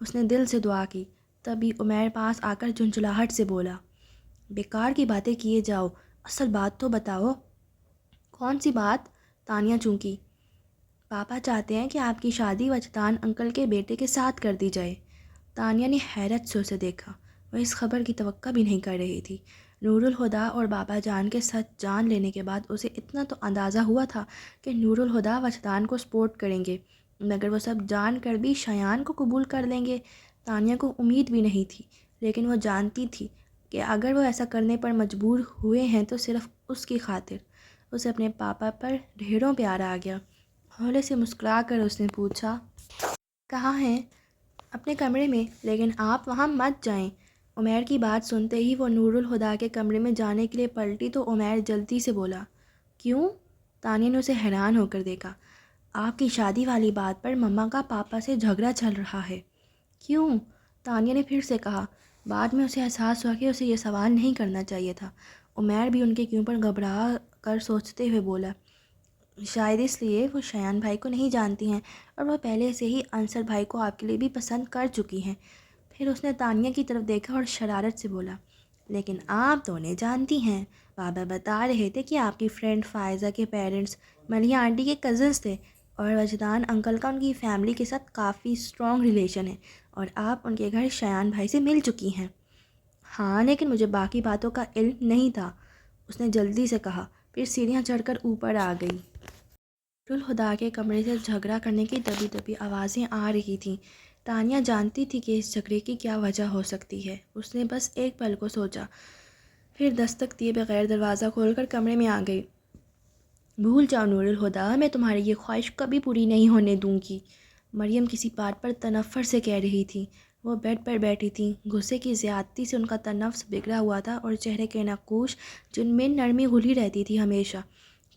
اس نے دل سے دعا کی۔ تبھی عمیر پاس آ کر جھنجھلاہٹ سے بولا، بیکار کی باتیں کیے جاؤ، اصل بات تو بتاؤ۔ کون سی بات؟ تانیہ چونکی۔ پاپا چاہتے ہیں کہ آپ کی شادی وجدان انکل کے بیٹے کے ساتھ کر دی جائے۔ تانیہ نے حیرت سے اسے دیکھا، وہ اس خبر کی توقع بھی نہیں کر رہی تھی۔ نور الہدیٰ اور بابا جان کے سچ جان لینے کے بعد اسے اتنا تو اندازہ ہوا تھا کہ نور الہدیٰ وجدان کو سپورٹ کریں گے، مگر وہ سب جان کر بھی شایان کو قبول کر لیں گے؟ تانیہ کو امید بھی نہیں تھی، لیکن وہ جانتی تھی کہ اگر وہ ایسا کرنے پر مجبور ہوئے ہیں تو صرف اس کی خاطر۔ اسے اپنے پاپا پر ڈھیروں پیار آ گیا۔ ہولے سے مسکرا کر اس نے پوچھا، کہاں ہیں؟ اپنے کمرے میں، لیکن آپ وہاں مت جائیں۔ عمیر کی بات سنتے ہی وہ نور الہدیٰ کے کمرے میں جانے کے لیے پلٹی تو عمیر جلدی سے بولا، کیوں؟ تانیہ نے اسے حیران ہو کر دیکھا۔ آپ کی شادی والی بات پر مما کا پاپا سے جھگڑا چل رہا ہے۔ کیوں؟ تانیہ نے پھر سے کہا۔ بعد میں اسے احساس ہوا کہ اسے یہ سوال نہیں کرنا چاہیے تھا۔ عمیر بھی ان کے کیوں پر گھبرا کر سوچتے ہوئے بولا، شاید اس لیے وہ شایان بھائی کو نہیں جانتی ہیں، اور وہ پہلے سے ہی انصر بھائی کو آپ کے لیے بھی پسند کر چکی ہیں۔ پھر اس نے تانیہ کی طرف دیکھا اور شرارت سے بولا، لیکن آپ تو انہیں جانتی ہیں، بابا بتا رہے تھے کہ آپ کی فرینڈ فائزہ کے پیرنٹس ملیحہ آنٹی کے کزنس تھے، اور وجدان انکل کا ان کی فیملی کے ساتھ کافی اسٹرانگ ریلیشن ہے، اور آپ ان کے گھر شایان بھائی سے مل چکی ہیں۔ ہاں، لیکن مجھے باقی باتوں کا علم نہیں تھا، اس نے جلدی سے کہا، پھر سیڑھیاں چڑھ کر اوپر آ گئی۔ نور الہدیٰ کے کمرے سے جھگڑا کرنے کی دبی دبی آوازیں آ رہی تھیں۔ تانیہ جانتی تھی کہ اس جھگڑے کی کیا وجہ ہو سکتی ہے۔ اس نے بس ایک پل کو سوچا، پھر دستک دیے بغیر دروازہ کھول کر کمرے میں آ گئی۔ بھول جاؤ نور الہدیٰ، میں تمہاری یہ خواہش کبھی پوری نہیں ہونے دوں گی، مریم کسی بات پر تنفر سے کہہ رہی تھی۔ وہ بیڈ پر بیٹھی تھیں، غصے کی زیادتی سے ان کا تنفس بگڑا ہوا تھا اور چہرے کے نقوش جن میں نرمی گھلی رہتی تھی ہمیشہ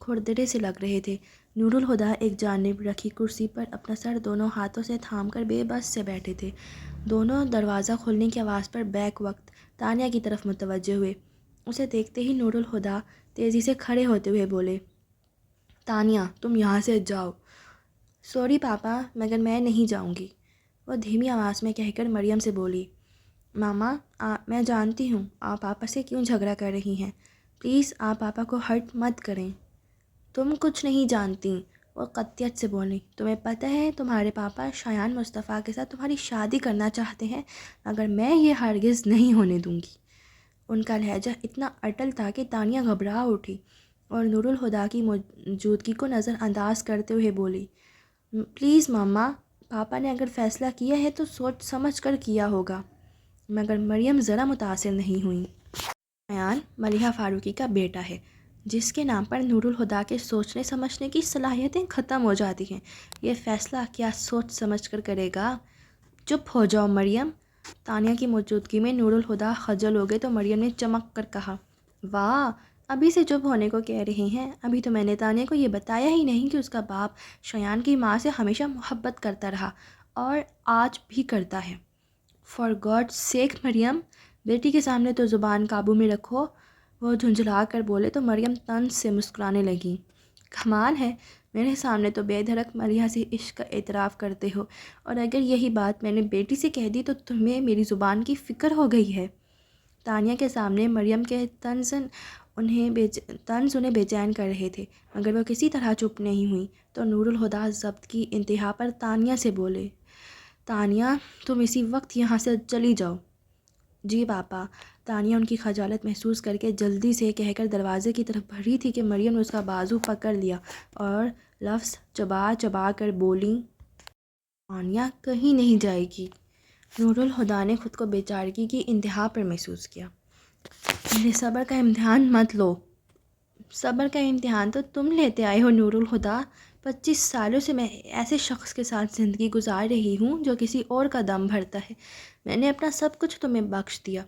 کھردرے سے لگ رہے تھے۔ نور الہدیٰ ایک جانب رکھی کرسی پر اپنا سر دونوں ہاتھوں سے تھام کر بے بس سے بیٹھے تھے۔ دونوں دروازہ کھلنے کی آواز پر بیک وقت تانیہ کی طرف متوجہ ہوئے۔ اسے دیکھتے ہی نور الہدیٰ تیزی سے کھڑے ہوتے ہوئے بولے، تانیہ تم یہاں سے جاؤ۔ سوری پاپا، مگر میں نہیں جاؤں گی، وہ دھیمی آواز میں کہہ کر مریم سے بولی۔ ماما، میں جانتی ہوں آپ پاپا سے کیوں جھگڑا کر رہی ہیں، پلیز آپ پاپا کو ہرٹ مت کریں۔ تم کچھ نہیں جانتی، وہ قطعیت سے بولی۔ تمہیں پتہ ہے تمہارے پاپا شایان مصطفیٰ کے ساتھ تمہاری شادی کرنا چاہتے ہیں، مگر میں یہ ہرگز نہیں ہونے دوں گی۔ ان کا لہجہ اتنا اٹل تھا کہ تانیہ گھبرا اٹھی اور نور الہدیٰ کی موجودگی کو نظر انداز کرتے ہوئے بولی، پلیز ماما، پاپا نے اگر فیصلہ کیا ہے تو سوچ سمجھ کر کیا ہوگا۔ مگر مریم ذرا متاثر نہیں ہوئی۔ شایان ملیحہ فاروقی کا بیٹا ہے، جس کے نام پر نور الہدیٰ کے سوچنے سمجھنے کی صلاحیتیں ختم ہو جاتی ہیں۔ یہ فیصلہ کیا سوچ سمجھ کر کرے گا؟ چپ ہو جاؤ مریم۔ تانیہ کی موجودگی میں نور الہدیٰ خجل ہو گئے تو مریم نے چمک کر کہا، واہ، ابھی سے چپ ہونے کو کہہ رہی ہیں؟ ابھی تو میں نے تانیہ کو یہ بتایا ہی نہیں کہ اس کا باپ شایان کی ماں سے ہمیشہ محبت کرتا رہا اور آج بھی کرتا ہے۔ فار گاڈ سیک مریم، بیٹی کے سامنے تو زبان قابو میں رکھو، وہ جھنجھلا کر بولے تو مریم طنز سے مسکرانے لگی۔ کمال ہے، میرے سامنے تو بے دھڑک ملیحہ سے عشق کا اعتراف کرتے ہو، اور اگر یہی بات میں نے بیٹی سے کہہ دی تو تمہیں میری زبان کی فکر ہو گئی ہے۔ تانیہ کے سامنے مریم کے طنز انہیں بے چین کر رہے تھے، مگر وہ کسی طرح چپ نہیں ہوئی تو نور الہدیٰ ضبط کی انتہا پر تانیہ سے بولے، تانیہ تم اسی وقت یہاں سے چلی جاؤ۔ جی پاپا، تانیہ ان کی خجالت محسوس کر کے جلدی سے کہہ کر دروازے کی طرف بڑھی تھی کہ مریم نے اس کا بازو پکڑ لیا اور لفظ چبا چبا کر بولی، تانیہ کہیں نہیں جائے گی۔ نور الہدیٰ نے خود کو بے چارگی کی انتہا پر محسوس کیا۔ میرے صبر کا امتحان مت لو۔ صبر کا امتحان تو تم لیتے آئے ہو نور الہدیٰ۔ 25 سالوں سے میں ایسے شخص کے ساتھ زندگی گزار رہی ہوں جو کسی اور کا دم بھرتا ہے۔ میں نے اپنا سب کچھ تمہیں بخش دیا،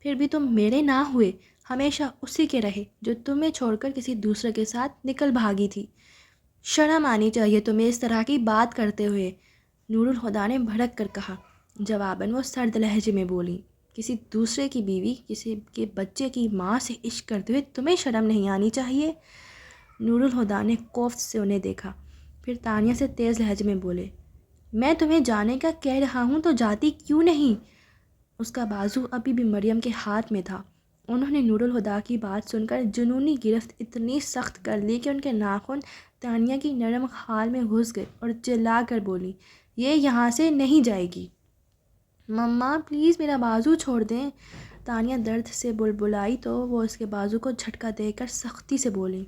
پھر بھی تم میرے نہ ہوئے، ہمیشہ اسی کے رہے جو تمہیں چھوڑ کر کسی دوسرے کے ساتھ نکل بھاگی تھی۔ شرم آنی چاہیے تمہیں اس طرح کی بات کرتے ہوئے، نور الہدیٰ نے بھڑک کر کہا۔ جواباً وہ سرد لہجے میں بولی، کسی دوسرے کی بیوی، کسی کے بچے کی ماں سے عشق کرتے ہوئے تمہیں شرم نہیں آنی چاہیے؟ نور الہدیٰ نے کوفت سے انہیں دیکھا، پھر تانیہ سے تیز لہجے میں بولے، میں تمہیں جانے کا کہہ رہا ہوں تو جاتی کیوں نہیں؟ اس کا بازو ابھی بھی مریم کے ہاتھ میں تھا۔ انہوں نے نور الہدیٰ کی بات سن کر جنونی گرفت اتنی سخت کر لی کہ ان کے ناخن تانیہ کی نرم خال میں گھس گئے اور چلا کر بولی، یہ یہاں سے نہیں جائے گی۔ مما پلیز میرا بازو چھوڑ دیں۔ تانیہ درد سے بلبلائی تو وہ اس کے بازو کو جھٹکا دے کر سختی سے بولی،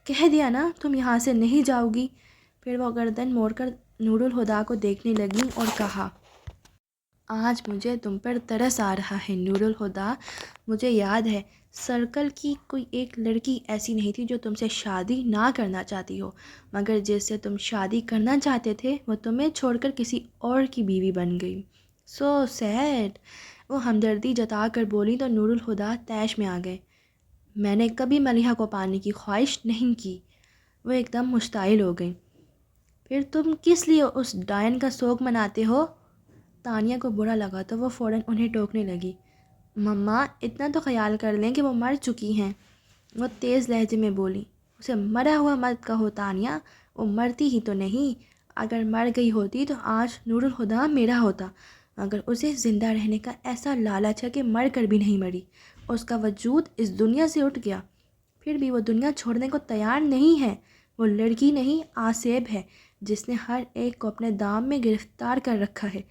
کہہ دیا نا تم یہاں سے نہیں جاؤ گی۔ پھر وہ گردن موڑ کر نور الہدیٰ کو دیکھنے لگیں اور کہا، آج مجھے تم پر ترس آ رہا ہے نور الہدیٰ۔ مجھے یاد ہے سرکل کی کوئی ایک لڑکی ایسی نہیں تھی جو تم سے شادی نہ کرنا چاہتی ہو، مگر جس سے تم شادی کرنا چاہتے تھے وہ تمہیں چھوڑ کر کسی اور کی بیوی بن گئی۔ سو سیڈ۔ وہ ہمدردی جتا کر بولی تو نور الہدیٰ طیش میں آ گئے۔ میں نے کبھی ملیحہ کو پانے کی خواہش نہیں کی۔ وہ ایک دم مشتعل ہو گئیں۔ پھر تم کس لیے اس ڈائن کا سوگ مناتے ہو؟ تانیہ کو برا لگا تو وہ فوراً انہیں ٹوکنے لگی، مما اتنا تو خیال کر لیں کہ وہ مر چکی ہیں۔ وہ تیز لہجے میں بولی، اسے مرا ہوا مت کہو تانیہ، وہ مرتی ہی تو نہیں۔ اگر مر گئی ہوتی تو آج نور الہدیٰ میرا ہوتا، مگر اسے زندہ رہنے کا ایسا لالچ ہے کہ مر کر بھی نہیں مری۔ اس کا وجود اس دنیا سے اٹھ گیا، پھر بھی وہ دنیا چھوڑنے کو تیار نہیں ہے۔ وہ لڑکی نہیں آسیب ہے جس نے ہر ایک کو اپنے دام میں گرفتار کر رکھا ہے۔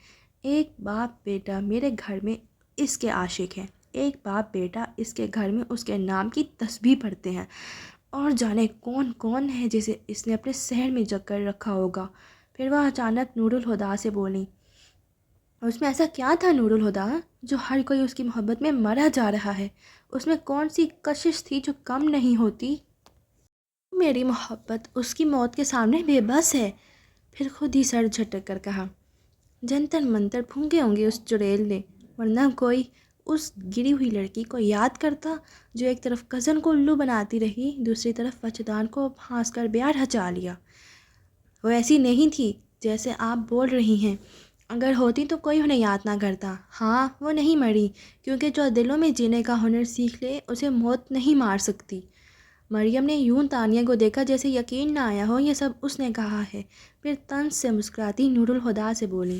ایک باپ بیٹا میرے گھر میں اس کے عاشق ہیں، ایک باپ بیٹا اس کے گھر میں اس کے نام کی تسبیح پڑھتے ہیں، اور جانے کون کون ہے جسے اس نے اپنے سحر میں جگ کر رکھا ہوگا۔ پھر وہ اچانک نور الہدیٰ سے بولی، اس میں ایسا کیا تھا نور الہدیٰ جو ہر کوئی اس کی محبت میں مرا جا رہا ہے؟ اس میں کون سی کشش تھی جو کم نہیں ہوتی؟ میری محبت اس کی موت کے سامنے بے بس ہے۔ پھر خود ہی سر جھٹک کر کہا، جنتر منتر پھونکے ہوں گے اس چڑیل نے، ورنہ کوئی اس گری ہوئی لڑکی کو یاد کرتا جو ایک طرف کزن کو الو بناتی رہی، دوسری طرف وجدان کو پھانس کر بیار ہچا لیا۔ وہ ایسی نہیں تھی جیسے آپ بول رہی ہیں، اگر ہوتی تو کوئی انہیں یاد نہ کرتا۔ ہاں وہ نہیں مری، کیونکہ جو دلوں میں جینے کا ہنر سیکھ لے اسے موت نہیں مار سکتی۔ مریم نے یوں تانیہ کو دیکھا جیسے یقین نہ آیا ہو یہ سب اس نے کہا ہے، پھر طنز سے مسکراتی نور الہدیٰ سے بولی،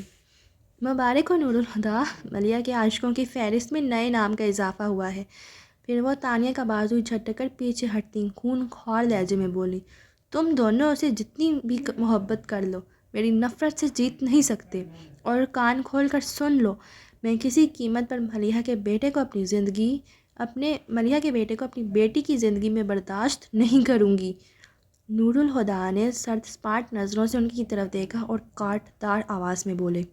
مبارک ہو نور الہدیٰ، ملیحہ کے عاشقوں کی فہرست میں نئے نام کا اضافہ ہوا ہے۔ پھر وہ تانیہ کا بازو جھٹک کر پیچھے ہٹتی خون خوار لہجے میں بولی، تم دونوں اسے جتنی بھی محبت کر لو میری نفرت سے جیت نہیں سکتے، اور کان کھول کر سن لو، میں کسی قیمت پر ملیحہ کے بیٹے کو اپنی بیٹی کی زندگی میں برداشت نہیں کروں گی۔ نور الہدیٰ نے سرد سپاٹ نظروں سے ان کی طرف دیکھا اور کاٹ دار آواز میں بولے،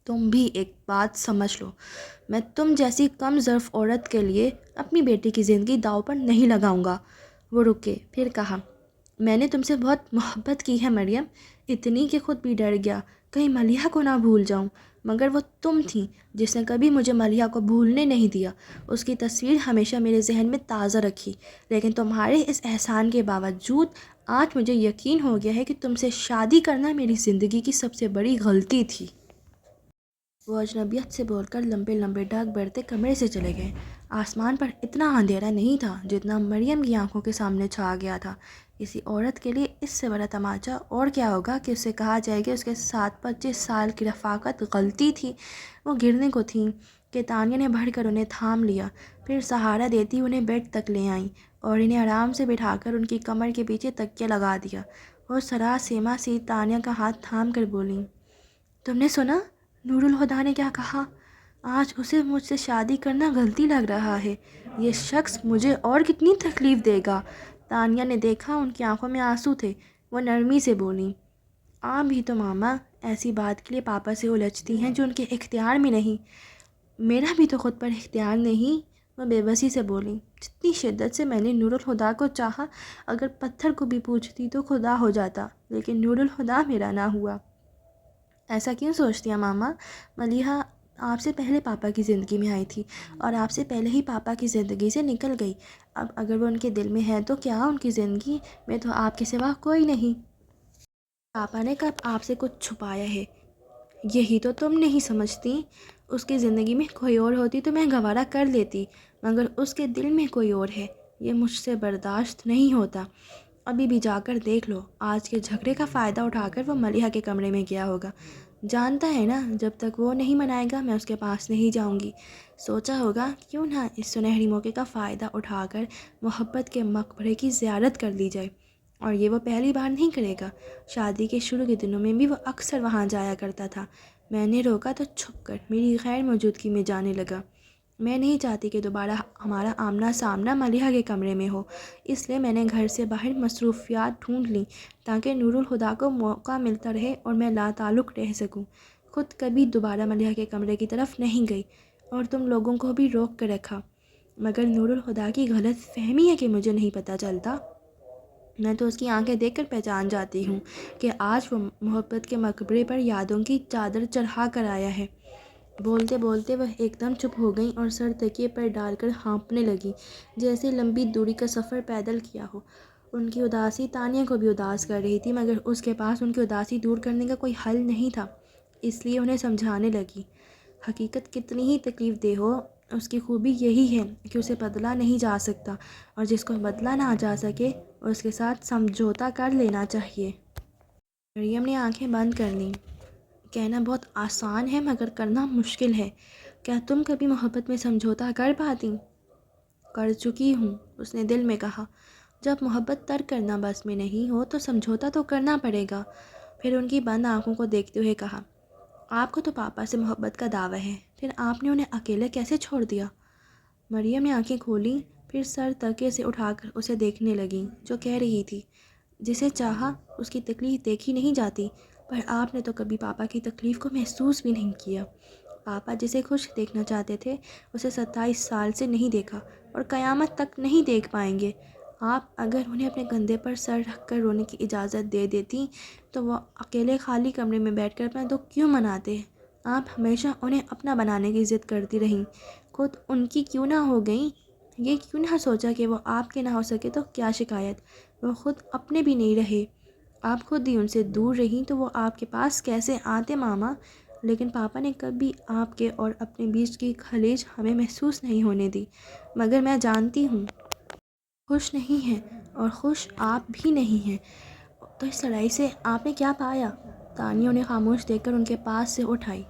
تم بھی ایک بات سمجھ لو، میں تم جیسی کم ظرف عورت کے لیے اپنی بیٹی کی زندگی داؤ پر نہیں لگاؤں گا۔ وہ رکے، پھر کہا، میں نے تم سے بہت محبت کی ہے مریم، اتنی کہ خود بھی ڈر گیا کہیں ملیحہ کو نہ بھول جاؤں، مگر وہ تم تھیں جس نے کبھی مجھے ملیحہ کو بھولنے نہیں دیا، اس کی تصویر ہمیشہ میرے ذہن میں تازہ رکھی، لیکن تمہارے اس احسان کے باوجود آج مجھے یقین ہو گیا ہے کہ تم سے شادی کرنا میری زندگی کی سب سے بڑی غلطی تھی۔ وہ اجنبیت سے بول کر لمبے لمبے ڈگ بڑھتے کمرے سے چلے گئے۔ آسمان پر اتنا اندھیرا نہیں تھا جتنا مریم کی آنکھوں کے سامنے چھا گیا تھا۔ کسی عورت کے لیے اس سے بڑا تماچا اور کیا ہوگا کہ اسے کہا جائے کہ اس کے ساتھ 25 سال کی رفاقت غلطی تھی۔ وہ گرنے کو تھیں کہ تانیہ نے بڑھ کر انہیں تھام لیا، پھر سہارا دیتی انہیں بیڈ تک لے آئیں اور انہیں آرام سے بٹھا کر ان کی کمر کے پیچھے تکیہ لگا دیا، اور سراسیما سی تانیہ کا ہاتھ تھام کر بولیں، تم نے سنا نور الہدیٰ نے کیا کہا؟ آج اسے مجھ سے شادی کرنا غلطی لگ رہا ہے، یہ شخص مجھے اور کتنی تکلیف دے گا۔ تانیہ نے دیکھا ان کی آنکھوں میں آنسو تھے، وہ نرمی سے بولیں، آپ بھی تو ماما ایسی بات کے لیے پاپا سے الجھتی ہیں جو ان کے اختیار میں نہیں، میرا بھی تو خود پر اختیار نہیں۔ وہ بے بسی سے بولیں، جتنی شدت سے میں نے نور الہدیٰ کو چاہا، اگر پتھر کو بھی پوجتی تو خدا ہو جاتا، لیکن نور الہدیٰ میرا نہ ہوا۔ ایسا کیوں سوچتی ہیں ماما؟ ملیحہ آپ سے پہلے پاپا کی زندگی میں آئی تھی اور آپ سے پہلے ہی پاپا کی زندگی سے نکل گئی، اب اگر وہ ان کے دل میں ہے تو کیا ان کی زندگی میں تو آپ کے سوا کوئی نہیں؟ پاپا نے کب آپ سے کچھ چھپایا ہے؟ یہی تو تم نہیں سمجھتی۔ اس کی زندگی میں کوئی اور ہوتی تو میں گوارا کر لیتی، مگر اس کے دل میں کوئی اور ہے، یہ مجھ سے برداشت نہیں ہوتا۔ ابھی بھی جا کر دیکھ لو، آج کے جھگڑے کا فائدہ اٹھا کر وہ ملیحہ کے کمرے میں گیا ہوگا۔ جانتا ہے نا جب تک وہ نہیں منائے گا میں اس کے پاس نہیں جاؤں گی۔ سوچا ہوگا کیوں نہ اس سنہری موقع کا فائدہ اٹھا کر محبت کے مقبرے کی زیارت کر لی جائے، اور یہ وہ پہلی بار نہیں کرے گا۔ شادی کے شروع کے دنوں میں بھی وہ اکثر وہاں جایا کرتا تھا۔ میں نے روکا تو چھپ کر میری غیر موجودگی میں جانے لگا۔ میں نہیں چاہتی کہ دوبارہ ہمارا آمنا سامنا ملیحہ کے کمرے میں ہو، اس لیے میں نے گھر سے باہر مصروفیات ڈھونڈ لیں تاکہ نور الہدیٰ کو موقع ملتا رہے اور میں لا تعلق رہ سکوں۔ خود کبھی دوبارہ ملیحہ کے کمرے کی طرف نہیں گئی اور تم لوگوں کو بھی روک کر رکھا، مگر نور الہدیٰ کی غلط فہمی ہے کہ مجھے نہیں پتہ چلتا۔ میں تو اس کی آنکھیں دیکھ کر پہچان جاتی ہوں کہ آج وہ محبت کے مقبرے پر یادوں کی چادر چڑھا کر آیا ہے۔ بولتے بولتے وہ ایک دم چپ ہو گئیں اور سر تکیے پر ڈال کر ہانپنے لگیں، جیسے لمبی دوری کا سفر پیدل کیا ہو۔ ان کی اداسی تانیہ کو بھی اداس کر رہی تھی، مگر اس کے پاس ان کی اداسی دور کرنے کا کوئی حل نہیں تھا، اس لیے انہیں سمجھانے لگی۔ حقیقت کتنی ہی تکلیف دہ ہو، اس کی خوبی یہی ہے کہ اسے بدلا نہیں جا سکتا، اور جس کو بدلا نہ جا سکے اس کے ساتھ سمجھوتا کر لینا چاہیے۔ مریم نے آنکھیں بند کر لیں۔ کہنا بہت آسان ہے مگر کرنا مشکل ہے۔ کیا تم کبھی محبت میں سمجھوتا کر پاتی؟ کر چکی ہوں، اس نے دل میں کہا۔ جب محبت ترک کرنا بس میں نہیں ہو تو سمجھوتا تو کرنا پڑے گا۔ پھر ان کی بند آنکھوں کو دیکھتے ہوئے کہا، آپ کو تو پاپا سے محبت کا دعویٰ ہے، پھر آپ نے انہیں اکیلے کیسے چھوڑ دیا؟ مریم نے آنکھیں کھولیں، پھر سر تکیے سے اٹھا کر اسے دیکھنے لگیں، جو کہہ رہی تھی، جسے چاہا اس کی تکلیف دیکھی نہیں جاتی، پر آپ نے تو کبھی پاپا کی تکلیف کو محسوس بھی نہیں کیا۔ پاپا جسے خوش دیکھنا چاہتے تھے اسے 27 سال سے نہیں دیکھا اور قیامت تک نہیں دیکھ پائیں گے۔ آپ اگر انہیں اپنے کندھے پر سر رکھ کر رونے کی اجازت دے دیتی تو وہ اکیلے خالی کمرے میں بیٹھ کر اپنا دکھ کیوں مناتے؟ آپ ہمیشہ انہیں اپنا بنانے کی ضد کرتی رہیں، خود ان کی کیوں نہ ہو گئیں؟ یہ کیوں نہ سوچا کہ وہ آپ کے نہ ہو سکے تو کیا شکایت، وہ خود اپنے بھی نہیں رہے، آپ خود ہی ان سے دور رہیں تو وہ آپ کے پاس کیسے آتے ماما؟ لیکن پاپا نے کبھی آپ کے اور اپنے بیچ کی خلیج ہمیں محسوس نہیں ہونے دی، مگر میں جانتی ہوں خوش نہیں ہیں، اور خوش آپ بھی نہیں ہیں۔ تو اس لڑائی سے آپ نے کیا پایا؟ تانیہ انہیں خاموش دیکھ کر ان کے پاس سے اٹھائی۔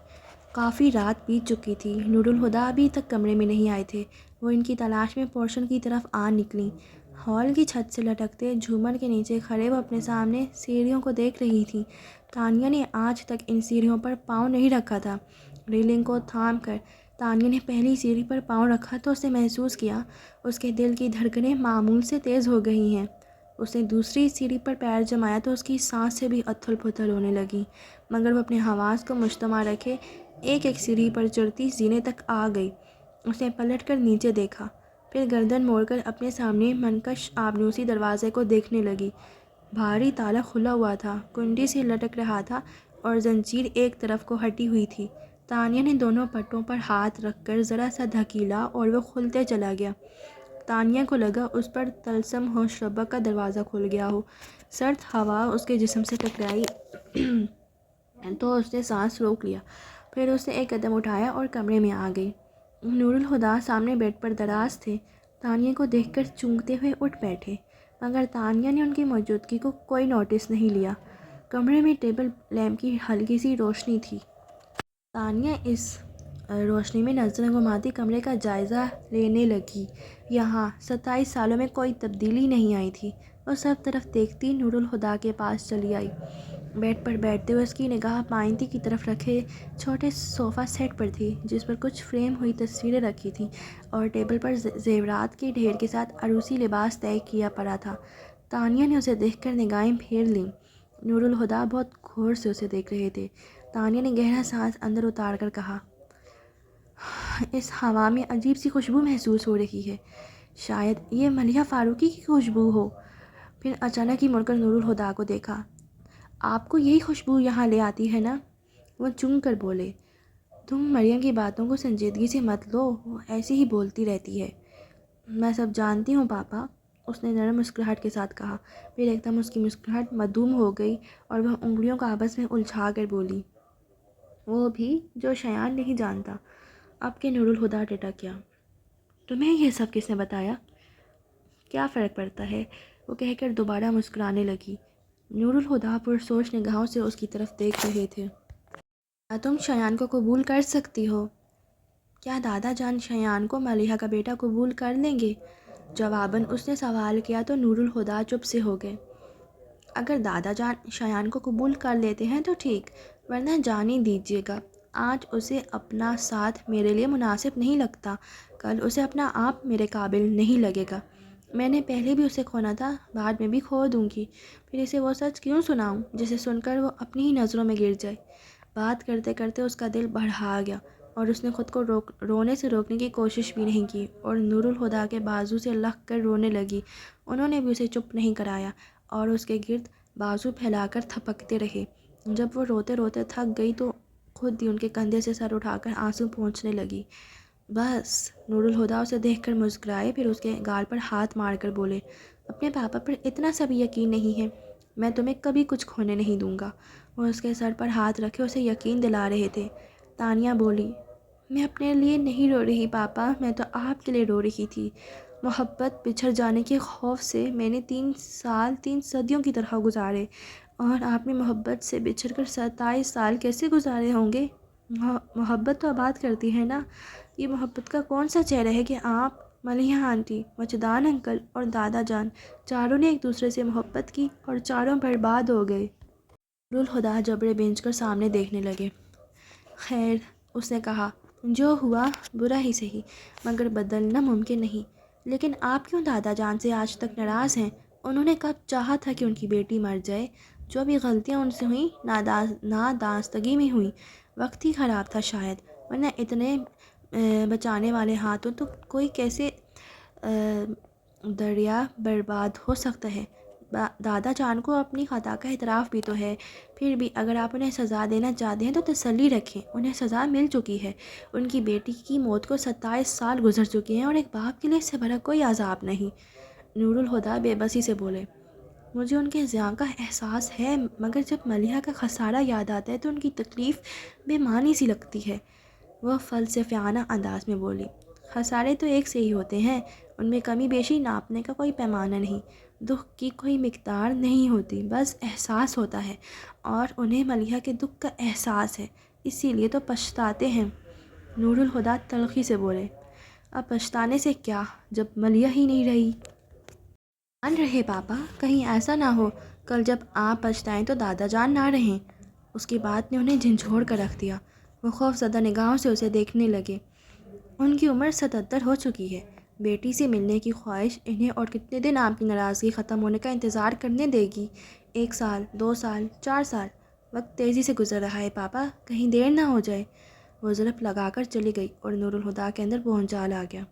کافی رات بیت چکی تھی، نور الہدیٰ ابھی تک کمرے میں نہیں آئے تھے۔ وہ ان کی تلاش میں پورشن کی طرف آ نکلیں۔ ہال کی چھت سے لٹکتے جھومر کے نیچے کھڑے وہ اپنے سامنے سیڑھیوں کو دیکھ رہی تھیں۔ تانیہ نے آج تک ان سیڑھیوں پر پاؤں نہیں رکھا تھا۔ ریلنگ کو تھام کر تانیہ نے پہلی سیڑھی پر پاؤں رکھا تو اس نے محسوس کیا اس کے دل کی دھڑکنیں معمول سے تیز ہو گئی ہیں۔ اس نے دوسری سیڑھی پر پیر جمایا تو اس کی سانسیں بھی اتھل پتھل ہونے لگیں، مگر وہ اپنے حواس کو مجتمع رکھے ایک ایک سیڑھی پر چڑھتی زینے تک آ گئی۔ اس نے پلٹ کر نیچے دیکھا، پھر گردن موڑ کر اپنے سامنے منکش آبنوسی دروازے کو دیکھنے لگی۔ بھاری تالا کھلا ہوا تھا، کنڈی سے لٹک رہا تھا اور زنجیر ایک طرف کو ہٹی ہوئی تھی۔ تانیہ نے دونوں پٹوں پر ہاتھ رکھ کر ذرا سا دھکیلا اور وہ کھلتے چلا گیا۔ تانیہ کو لگا اس پر طلسم ہوش ربک کا دروازہ کھل گیا ہو۔ سرد ہوا اس کے جسم سے ٹکرائی تو اس نے سانس روک لیا، پھر اس نے ایک قدم اٹھایا اور کمرے میں آ گئی۔ نور الہدیٰ سامنے بیڈ پر دراز تھے، تانیہ کو دیکھ کر چونکتے ہوئے اٹھ بیٹھے، مگر تانیہ نے ان کی موجودگی کو کوئی نوٹس نہیں لیا۔ کمرے میں ٹیبل لیمپ کی ہلکی سی روشنی تھی۔ تانیہ اس روشنی میں نظریں گھماتی کمرے کا جائزہ لینے لگی۔ یہاں 27 سالوں میں کوئی تبدیلی نہیں آئی تھی۔ وہ سب طرف دیکھتی نور الہدیٰ کے پاس چلی آئی۔ بیڈ پر بیٹھتے ہوئے اس کی نگاہ پائنتی کی طرف رکھے چھوٹے صوفہ سیٹ پر تھی، جس پر کچھ فریم ہوئی تصویریں رکھی تھیں اور ٹیبل پر زیورات کے ڈھیر کے ساتھ عروسی لباس طے کیا پڑا تھا۔ تانیہ نے اسے دیکھ کر نگاہیں پھیر لیں۔ نور الہدیٰ بہت غور سے اسے دیکھ رہے تھے۔ تانیہ نے گہرا سانس اندر اتار کر کہا، اس ہوا میں عجیب سی خوشبو محسوس ہو رہی ہے، شاید یہ ملیحہ فاروقی کی خوشبو ہو۔ پھر اچانک ہی مڑ کر نور الہدیٰ کو دیکھا۔ آپ کو یہی خوشبو یہاں لے آتی ہے نا؟ وہ چونک کر بولے۔ تم مریم کی باتوں کو سنجیدگی سے مت لو، وہ ایسی ہی بولتی رہتی ہے۔ میں سب جانتی ہوں پاپا، اس نے نرم مسکراہٹ کے ساتھ کہا، پھر ایک دم اس کی مسکراہٹ معدوم ہو گئی اور وہ انگلیوں کو آپس میں الجھا کر بولی، وہ بھی جو شایان نہیں جانتا۔ اب کہ نور الہدیٰ ٹٹک گیا۔ تمہیں یہ سب کس نے بتایا؟ کیا فرق پڑتا ہے، وہ کہہ کر دوبارہ مسکرانے لگی۔ نور الہدیٰ پرسوچ نگاہوں سے اس کی طرف دیکھ رہے تھے۔ کیا تم شایان کو قبول کر سکتی ہو؟ کیا دادا جان شایان کو ملیحہ کا بیٹا قبول کر لیں گے؟ جواباً اس نے سوال کیا تو نور الہدیٰ چپ سے ہو گئے۔ اگر دادا جان شایان کو قبول کر لیتے ہیں تو ٹھیک، ورنہ جانے دیجیے گا۔ آج اسے اپنا ساتھ میرے لیے مناسب نہیں لگتا، کل اسے اپنا آپ میرے قابل نہیں لگے گا۔ میں نے پہلے بھی اسے کھونا تھا، بعد میں بھی کھو دوں گی۔ پھر اسے وہ سچ کیوں سناؤں جسے سن کر وہ اپنی ہی نظروں میں گر جائے؟ بات کرتے کرتے اس کا دل بڑھا گیا اور اس نے خود کو رونے سے روکنے کی کوشش بھی نہیں کی اور نور الہدیٰ کے بازو سے لگ کر رونے لگی۔ انہوں نے بھی اسے چپ نہیں کرایا اور اس کے گرد بازو پھیلا کر تھپکتے رہے۔ جب وہ روتے روتے تھک گئی تو خود ہی ان کے کندھے سے سر اٹھا کر آنسو پونچھنے لگی۔ بس، نور الہدیٰ اسے دیکھ کر مسکرائے، پھر اس کے گال پر ہاتھ مار کر بولے، اپنے پاپا پر اتنا سا بھی یقین نہیں ہے؟ میں تمہیں کبھی کچھ کھونے نہیں دوں گا۔ وہ اس کے سر پر ہاتھ رکھے اسے یقین دلا رہے تھے۔ تانیہ بولی، میں اپنے لیے نہیں رو رہی پاپا، میں تو آپ کے لیے رو رہی تھی۔ محبت بچھڑ جانے کے خوف سے میں نے 3 سال 3 صدیوں کی طرح گزارے، اور آپ نے محبت سے بچھڑ کر 27 سال کیسے گزارے ہوں گے؟ محبت تو آباد کرتی ہے نا۔ یہ محبت کا کون سا چہرہ ہے کہ آپ، ملیحہ آنٹی، وجدان انکل اور دادا جان چاروں نے ایک دوسرے سے محبت کی اور چاروں برباد ہو گئے۔ نور الہدیٰ جبڑے بھیج کر سامنے دیکھنے لگے۔ خیر، اس نے کہا، جو ہوا برا ہی سہی، مگر بدلنا ممکن نہیں۔ لیکن آپ کیوں دادا جان سے آج تک ناراض ہیں؟ انہوں نے کب چاہا تھا کہ ان کی بیٹی مر جائے؟ جو بھی غلطیاں ان سے ہوئیں نادانستگی میں ہوئیں، وقت ہی خراب تھا شاید، ورنہ اتنے بچانے والے ہاتھوں تو کوئی کیسے دریا برباد ہو سکتا ہے؟ دادا جان کو اپنی خطا کا اعتراف بھی تو ہے۔ پھر بھی اگر آپ انہیں سزا دینا چاہتے ہیں تو تسلی رکھیں، انہیں سزا مل چکی ہے۔ ان کی بیٹی کی موت کو 27 سال گزر چکے ہیں اور ایک باپ کے لیے اس سے بڑا کوئی عذاب نہیں۔ نور الہدیٰ بے بسی سے بولے، مجھے ان کے ضیاع کا احساس ہے، مگر جب ملیحہ کا خسارہ یاد آتا ہے تو ان کی تکلیف بے معنی سی لگتی ہے۔ وہ فلسفیانہ انداز میں بولی، خسارے تو ایک سے ہی ہوتے ہیں، ان میں کمی بیشی ناپنے کا کوئی پیمانہ نہیں، دکھ کی کوئی مقدار نہیں ہوتی، بس احساس ہوتا ہے، اور انہیں ملیحہ کے دکھ کا احساس ہے، اسی لیے تو پچھتاتے ہیں۔ نور الہدیٰ تلخی سے بولے، اب پچھتانے سے کیا جب ملیحہ ہی نہیں رہی؟ مان رہے پاپا، کہیں ایسا نہ ہو کل جب آپ پچھتائیں تو دادا جان نہ رہیں۔ اس کی بات نے انہیں جھنجھوڑ کر رکھ دیا۔ وہ خوف زدہ نگاہوں سے اسے دیکھنے لگے۔ ان کی عمر 77 ہو چکی ہے، بیٹی سے ملنے کی خواہش انہیں اور کتنے دن آپ کی ناراضگی ختم ہونے کا انتظار کرنے دے گی؟ 1 سال، 2 سال، 4 سال، وقت تیزی سے گزر رہا ہے پاپا، کہیں دیر نہ ہو جائے۔ وہ ظرف لگا کر چلی گئی اور نور الہدیٰ کے اندر بھونچال آ گیا۔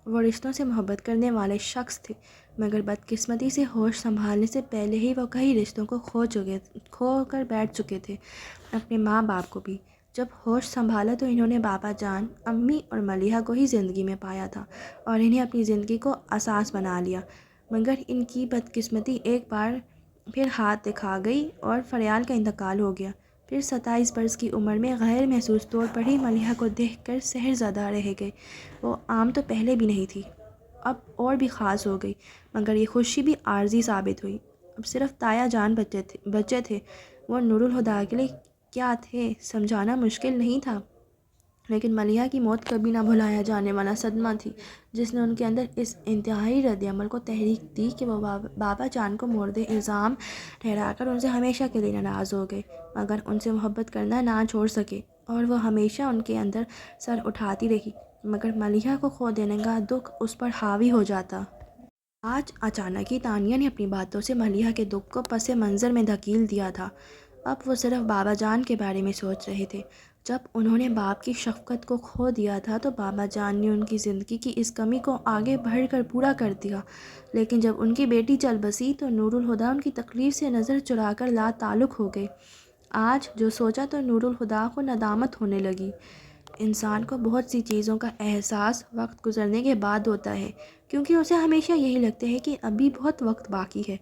وہ رشتوں سے محبت کرنے والے شخص تھے، مگر بدقسمتی سے ہوش سنبھالنے سے پہلے ہی وہ کئی رشتوں کو کھو کر بیٹھ چکے تھے، اپنے ماں باپ کو بھی۔ جب ہوش سنبھالا تو انہوں نے بابا جان، امی اور ملیحہ کو ہی زندگی میں پایا تھا اور انہیں اپنی زندگی کو اساس بنا لیا، مگر ان کی بدقسمتی ایک بار پھر ہاتھ دکھا گئی اور فریال کا انتقال ہو گیا۔ پھر 27 برس کی عمر میں غیر محسوس طور پر ہی ملیحہ کو دیکھ کر سحر زدہ رہ گئے۔ وہ عام تو پہلے بھی نہیں تھی، اب اور بھی خاص ہو گئی، مگر یہ خوشی بھی عارضی ثابت ہوئی۔ اب صرف تایا جان بچے تھے۔ وہ نور الہدیٰ کے لیے کیا تھے سمجھانا مشکل نہیں تھا، لیکن ملیحہ کی موت کبھی نہ بھلایا جانے والا صدمہ تھی، جس نے ان کے اندر اس انتہائی رد عمل کو تحریک دی کہ وہ بابا جان کو مورد الزام ٹھہرا کر ان سے ہمیشہ کے لیے ناراض ہو گئے، مگر ان سے محبت کرنا نہ چھوڑ سکے، اور وہ ہمیشہ ان کے اندر سر اٹھاتی رہی، مگر ملیحہ کو کھو دینے کا دکھ اس پر حاوی ہو جاتا۔ آج اچانک ہی تانیہ نے اپنی باتوں سے ملیحہ کے دکھ کو پس منظر میں دھکیل دیا تھا۔ اب وہ صرف بابا جان کے بارے میں سوچ رہے تھے۔ جب انہوں نے باپ کی شفقت کو کھو دیا تھا تو بابا جان نے ان کی زندگی کی اس کمی کو آگے بڑھ کر پورا کر دیا، لیکن جب ان کی بیٹی چل بسی تو نور الہدیٰ ان کی تکلیف سے نظر چرا کر لا تعلق ہو گئے۔ آج جو سوچا تو نور الہدیٰ کو ندامت ہونے لگی۔ انسان کو بہت سی چیزوں کا احساس وقت گزرنے کے بعد ہوتا ہے، کیونکہ اسے ہمیشہ یہی لگتا ہے کہ ابھی بہت وقت باقی ہے،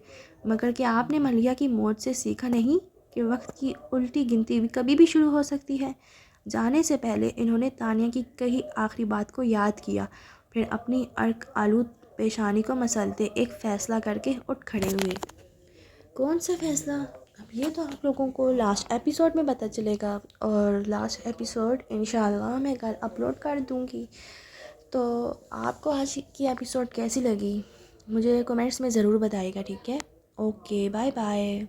مگر کیا آپ نے ملیحہ کی موت سے سیکھا نہیں کہ وقت کی الٹی گنتی بھی کبھی بھی شروع ہو سکتی ہے۔ جانے سے پہلے انہوں نے تانیہ کی کہی آخری بات کو یاد کیا، پھر اپنی عرق آلود پیشانی کو مسلتے ایک فیصلہ کر کے اٹھ کھڑے ہوئے۔ کون سا فیصلہ؟ اب یہ تو آپ لوگوں کو لاسٹ ایپیسوڈ میں پتہ چلے گا، اور لاسٹ ایپیسوڈ انشاءاللہ میں کل اپلوڈ کر دوں گی۔ تو آپ کو آج کی ایپیسوڈ کیسی لگی مجھے کمنٹس میں ضرور بتائیے گا، ٹھیک ہے؟ Okay, bye bye.